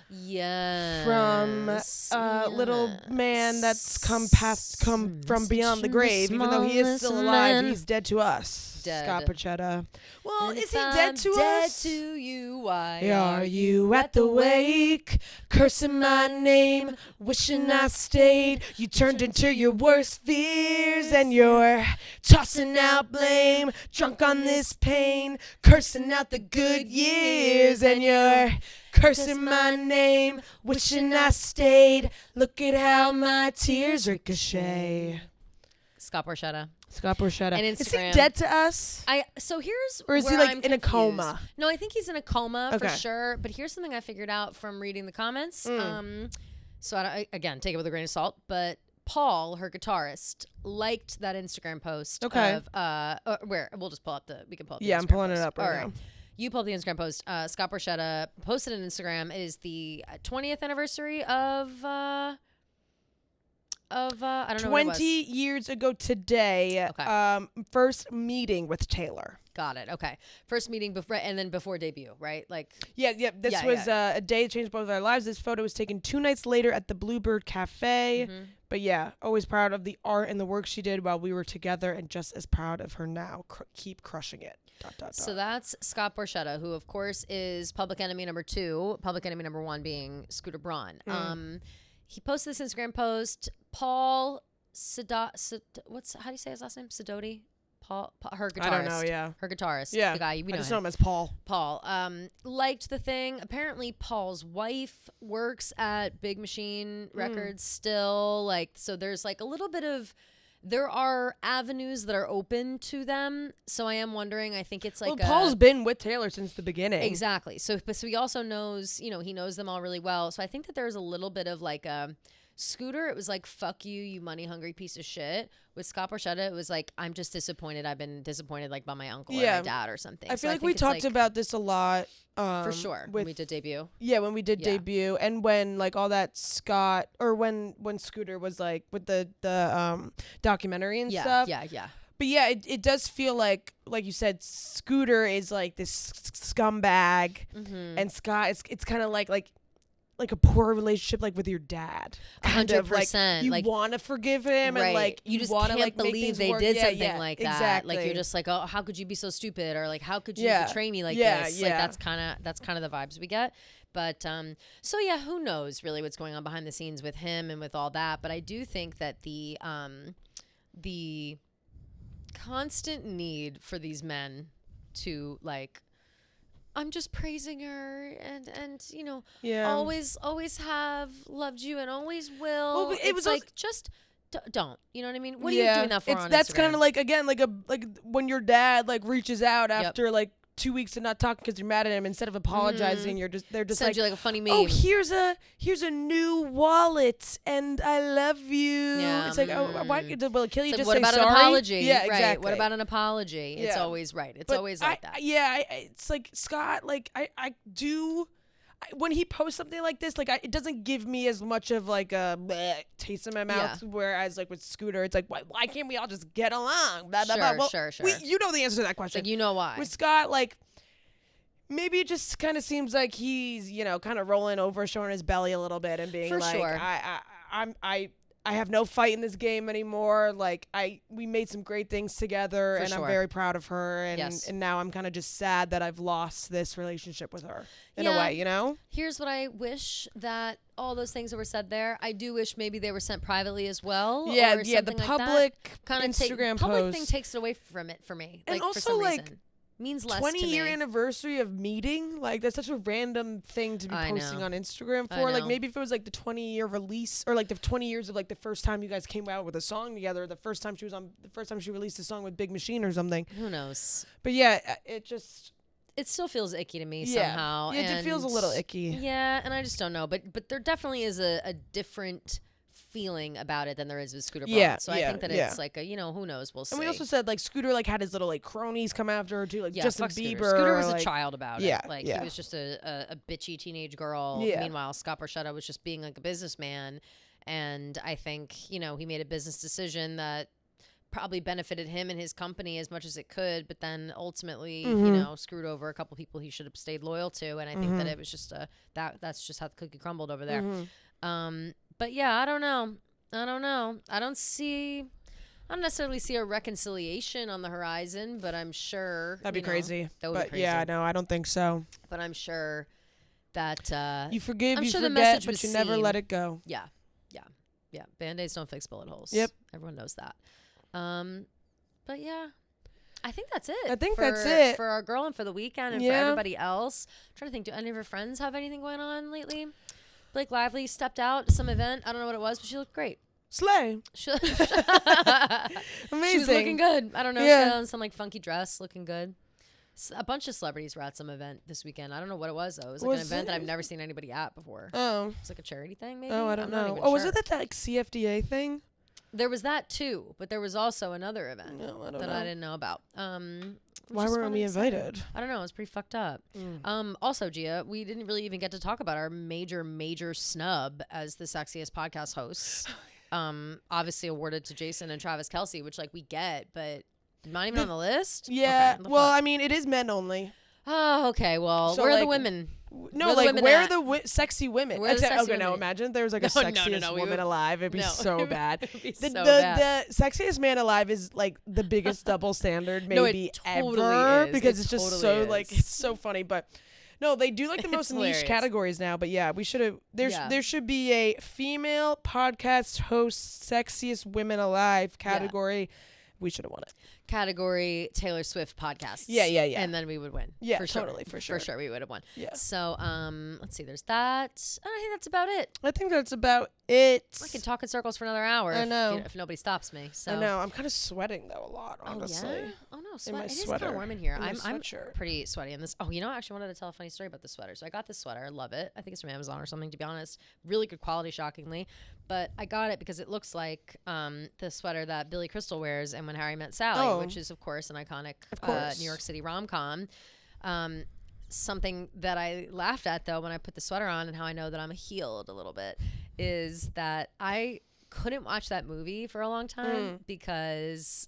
Yes. From a little man that's come from beyond the grave, even though he is still alive. He's dead to us. Dead. Scott Pachetta. Well, And is if he I'm dead to dead us? to you, why Are you at the wake, cursing my name, wishing I stayed? You turned into your worst fears, and you're tossing out blame, drunk on this pain, cursing out the good years, and you're cursing my name, wishing I stayed. Look at how my tears ricochet. Scott Borchetta. Scott Borchetta. And Is he Instagram. dead to us? So here's Or is he where like I'm in a confused. coma? No, I think he's in a coma for Okay. sure. But here's something I figured out from reading the comments. So again, take it with a grain of salt. But Paul, her guitarist, liked that Instagram post. Okay. Of where we'll just pull up we can pull up. The Yeah, I'm Instagram pulling it post. up right All right. now. You pull up the Instagram post. Scott Borchetta posted on Instagram. It is the 20th anniversary of I don't know what it was. 20 years ago today, Okay. First meeting with Taylor. Got it. Okay. First meeting before, and then before debut, right? Like. Yeah. This was a day that changed both of our lives. This photo was taken 2 nights later at the Bluebird Cafe. Mhm. But yeah, always proud of the art and the work she did while we were together, and just as proud of her now. Keep crushing it. ... So that's Scott Borchetta, who of course is Public Enemy number 2, Public Enemy number 1 being Scooter Braun. He posted this Instagram post. Paul how do you say his last name? Sidoti? Paul, her guitarist. I don't know, yeah. Her guitarist. Yeah. The guy, we know I just him. know him as Paul. Paul liked the thing. Apparently Paul's wife works at Big Machine Records still. Like, so there's like a little bit of, there are avenues that are open to them. So I am wondering, I think it's like Paul's been with Taylor since the beginning. Exactly. So he also knows, he knows them all really well. So I think that there's a little bit of like a Scooter. It was like, fuck you, you money hungry piece of shit. With Scott Borchetta, it was like, I'm just disappointed. I've been disappointed like by my uncle or my dad or something. I feel like we talked about this a lot. For sure. When we did debut. Yeah, when we did debut, and when like all that Scott, or when Scooter was like with the documentary and stuff. Yeah. But yeah, it does feel like you said, Scooter is like this scumbag, and Scott, it's kind of like a poor relationship, like with your dad. 100%. Like you want to forgive him, right. and like you just want to can't like make believe things they work. did something like that. Exactly. Like you're just like, oh, how could you be so stupid, or like how could you betray me like this? Yeah. Like that's kind of the vibes we get. But so yeah, who knows really what's going on behind the scenes with him and with all that. But I do think that the constant need for these men to like, I'm just praising her and always have loved you and always will. Well, it was like just don't. You know what I mean? What are you doing that for on That's Instagram? kind of like, again, like when your dad like reaches out after like 2 weeks of not talking because you're mad at him, instead of apologizing, they're just Send like, you like a funny meme. oh, here's a new wallet and I love you. Yeah. It's like, oh, why will it kill you? It's Just like, what say about sorry? an apology? Yeah, right. exactly. What about an apology? It's always right. It's always like that. It's like Scott. Like I do. When he posts something like this, like it doesn't give me as much of like a bleh taste in my mouth. Yeah. Whereas like with Scooter, it's like, why can't we all just get along? Blah, blah, Sure, blah. Well, sure. you know the answer to that question. Like, you know why? With Scott, like maybe it just kind of seems like he's kind of rolling over, showing his belly a little bit, and being like, sure. I have no fight in this game anymore. Like we made some great things together, and I'm very proud of her. And now I'm kind of just sad that I've lost this relationship with her in a way, Here's what I wish, that all those things that were said there, I do wish maybe they were sent privately as well. Yeah, or yeah. The public kind of Instagram public post thing takes it away from it for me. And like, also, for some like, reason. Means less 20-year to me. anniversary of meeting, like that's such a random thing to be posting on Instagram for. Like maybe if it was like the 20-year release, or like the 20 years of like the first time you guys came out with a song together, the first time she released a song with Big Machine or something. Who knows? But yeah, it still feels icky to me somehow. Yeah, it feels a little icky. Yeah, and I just don't know. But there definitely is a different feeling about it than there is with Scooter Braun. Yeah, So I think that it's like a, who knows, we'll see. And we also said like Scooter like had his little like cronies come after her too, like Justin Bieber. Scooter was like, a child about it. Like he was just a bitchy teenage girl. Meanwhile, Scott Borchetta was just being like a businessman. And I think, he made a business decision that probably benefited him and his company as much as it could, but then ultimately, screwed over a couple people he should have stayed loyal to. And I think that it was just that's just how the cookie crumbled over there. But yeah, I don't know. I don't necessarily see a reconciliation on the horizon, but I'm sure that'd be crazy. That would be crazy. Yeah, no, I don't think so. But I'm sure that you forgive, I'm you sure forget, but you never let it go. Yeah. Band-Aids don't fix bullet holes. Yep. Everyone knows that. But yeah, I think that's it. I think that's it for our girl and for the weekend and for everybody else. I'm trying to think, do any of her friends have anything going on lately? Blake Lively stepped out to some event. I don't know what it was, but she looked great. Slay. Amazing. She was looking good. I don't know. Yeah. She had on some like funky dress, looking good. A bunch of celebrities were at some event this weekend. I don't know what it was though. It was like an event that I've never seen anybody at before. Oh. It's like a charity thing, maybe. Oh, I don't know. Oh, was it that like CFDA thing? There was that too, but there was also another event I didn't know about. Why weren't we invited? I don't know. It was pretty fucked up. Also, Gia, we didn't really even get to talk about our major snub as the sexiest podcast hosts. Obviously awarded to Jason and Travis Kelce, which like we get, but not even on the list. Yeah. Okay, well, I mean, it is men only. Oh, okay. Well, So, where are like, the women? No, like where are the sexy women? Where are the sexy okay, no. women? Imagine there was like a sexiest woman alive. It'd be so bad. It would be The so bad. sexiest man alive is like the biggest double standard maybe No, it totally ever is. because It it's just totally so is. like it's so funny. But no, they do like the most hilarious. niche categories now. But yeah, we should have. There should be a female podcast host sexiest women alive category. We should have won it. Category Taylor Swift podcasts. Yeah. And then we would win. Yeah, for sure. totally, for sure. For sure, we would have won. Yeah. So, let's see. There's that. I think that's about it. I think that's about it. I can talk in circles for another hour. I know. If nobody stops me. So. I know. I'm kind of sweating though a lot, honestly. Oh, yeah? Oh no, sweat. In my It is sweater. kind of warm in here. In my I'm sweatshirt. pretty sweaty in this. Oh, I actually wanted to tell a funny story about this sweater. So I got this sweater. I love it. I think it's from Amazon or something, to be honest. Really good quality, shockingly. But I got it because it looks like the sweater that Billy Crystal wears in When Harry Met Sally, which is, of course, an iconic New York City rom-com. Something that I laughed at, though, when I put the sweater on and how I know that I'm healed a little bit is that I couldn't watch that movie for a long time because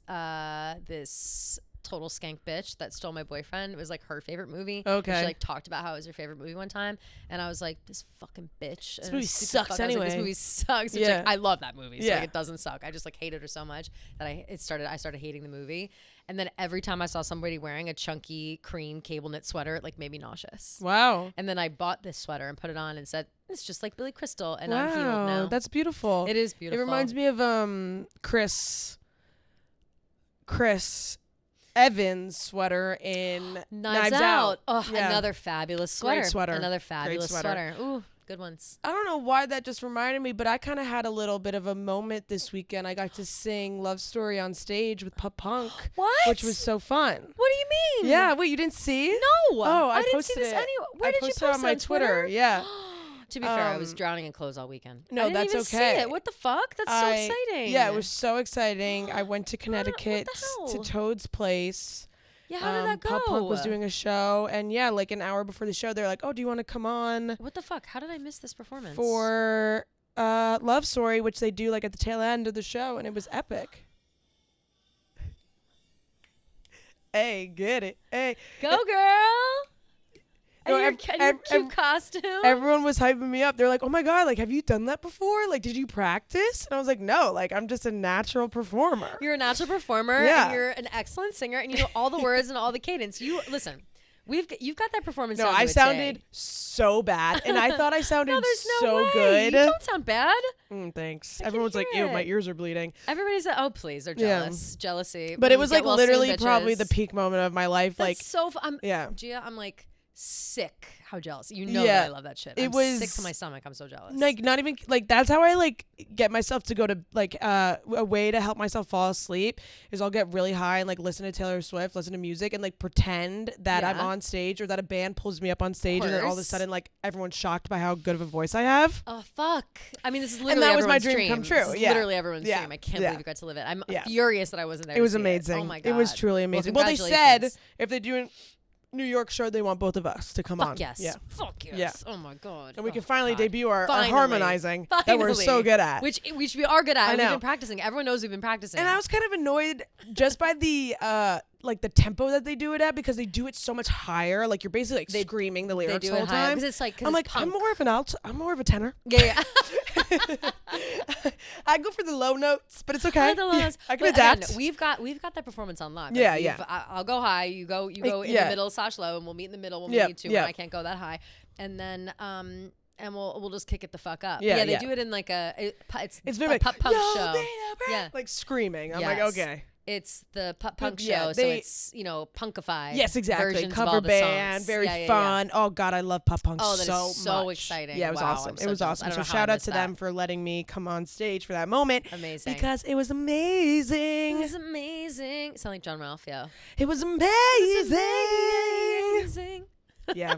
this total skank bitch that stole my boyfriend, it was like her favorite movie. Okay. She like talked about how it was her favorite movie one time, and I was like, this fucking bitch. This movie sucks anyway. This movie sucks. Which, like, I love that movie, so like, it doesn't suck. I just like hated her so much that I started hating the movie. And then every time I saw somebody wearing a chunky cream cable knit sweater, it like made me nauseous. Wow. And then I bought this sweater and put it on and said, it's just like Billy Crystal, and I'm healed now. That's beautiful. It is beautiful. It reminds me of Chris Evans sweater in Knives Out. Oh, another fabulous sweater. Great sweater. Another fabulous sweater. Ooh, good ones. I don't know why that just reminded me, but I kind of had a little bit of a moment this weekend. I got to sing Love Story on stage with Pop Punk. What? Which was so fun. What do you mean? Yeah, wait, you didn't see? No. Oh, I didn't see posted this it. anywhere. Where did you post it on my Twitter? Yeah. To be fair, I was drowning in clothes all weekend. No, I didn't that's even okay. See it. What the fuck? That's so exciting. Yeah, it was so exciting. I went to Connecticut what the to hell? Toad's Place. Yeah, how did that go? Pop Punk was doing a show, and yeah, like an hour before the show, they're like, "Oh, do you want to come on?" What the fuck? How did I miss this performance? For Love Story, which they do like at the tail end of the show, and it was epic. Hey, get it? Hey, go girl! No, and your cute costume. Everyone was hyping me up. They're like, "Oh my god, like, have you done that before? Like, did you practice?" And I was like, "No, like, I'm just a natural performer." You're a natural performer, Yeah. and you're an excellent singer, and you know all the words and all the cadence. You listen. You've got that performance. No, I sounded so bad, and I thought I sounded no, there's no so way. good. You don't sound bad. Thanks. I Everyone's can like, hear "Ew, my it. ears are bleeding." Everybody said, "Oh, please, they're jealous, jealousy." But it was like Get well soon, literally probably bitches. the peak moment of my life. That's like, so. yeah. Gia, I'm like sick. How jealous. You know that I love that shit. I'm sick to my stomach. I'm so jealous. Like, not even, like, that's how I, like, get myself to go to, like, a way to help myself fall asleep is I'll get really high and, like, listen to Taylor Swift, listen to music, and, like, pretend that I'm on stage or that a band pulls me up on stage, and then all of a sudden, like, everyone's shocked by how good of a voice I have. Oh, fuck. I mean, this is literally and that was my dream come true. This is literally everyone's dream. I can't believe you got to live it. I'm furious that I wasn't there. It was amazing. Oh, my God. It was truly amazing. Well, they said if they do New York show, they want both of us to come on. Yes. Yeah. Fuck yes. Yeah. Oh my God. And we can finally debut our harmonizing that we're so good at. Which we are good at. We've been practicing. Everyone knows we've been practicing. And I was kind of annoyed just by the like the tempo that they do it at, because they do it so much higher. Like, you're basically like screaming the lyrics the whole time. It's like, I'm like, I'm more of a tenor. Yeah. I go for the low notes, but it's okay. I can adapt. adapt. We've got that performance on lock. Yeah. I'll go high. You go in the middle / low, and we'll meet in the middle when we need to. When I can't go that high, and then and we'll just kick it the fuck up. Yeah, they do it in like it's very pop punk show. Yeah, like screaming. I'm like, okay. It's the punk show, so it's, punkified. Yes, exactly. Cover band, very fun. Oh God, I love pop punk so much. So exciting. Yeah, it was awesome. It was awesome. So shout out to them for letting me come on stage for that moment. Amazing. Because it was amazing. It was amazing. Sound like John Ralph, yeah. It was amazing. Yeah.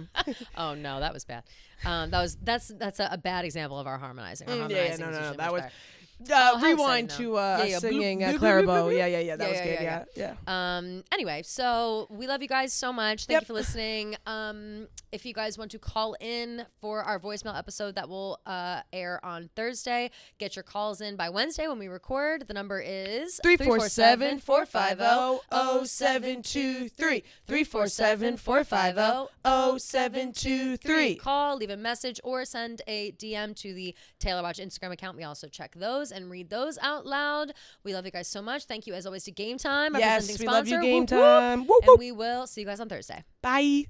Oh no, that was bad. That's a bad example of our harmonizing. Our harmonizing no. That was. Rewind to singing Clairbout. Yeah. That was good. Yeah. Anyway, so we love you guys so much. Thank you for listening. If you guys want to call in for our voicemail episode that will air on Thursday, get your calls in by Wednesday when we record. The number is 347-450-0723. 347-450-0723. Call, leave a message, or send a DM to the Taylor Watch Instagram account. We also check those and read those out loud. We love you guys so much. Thank you as always to Game Time, our presenting sponsor. Yes, we love you, Game Time. And we will see you guys on Thursday. Bye.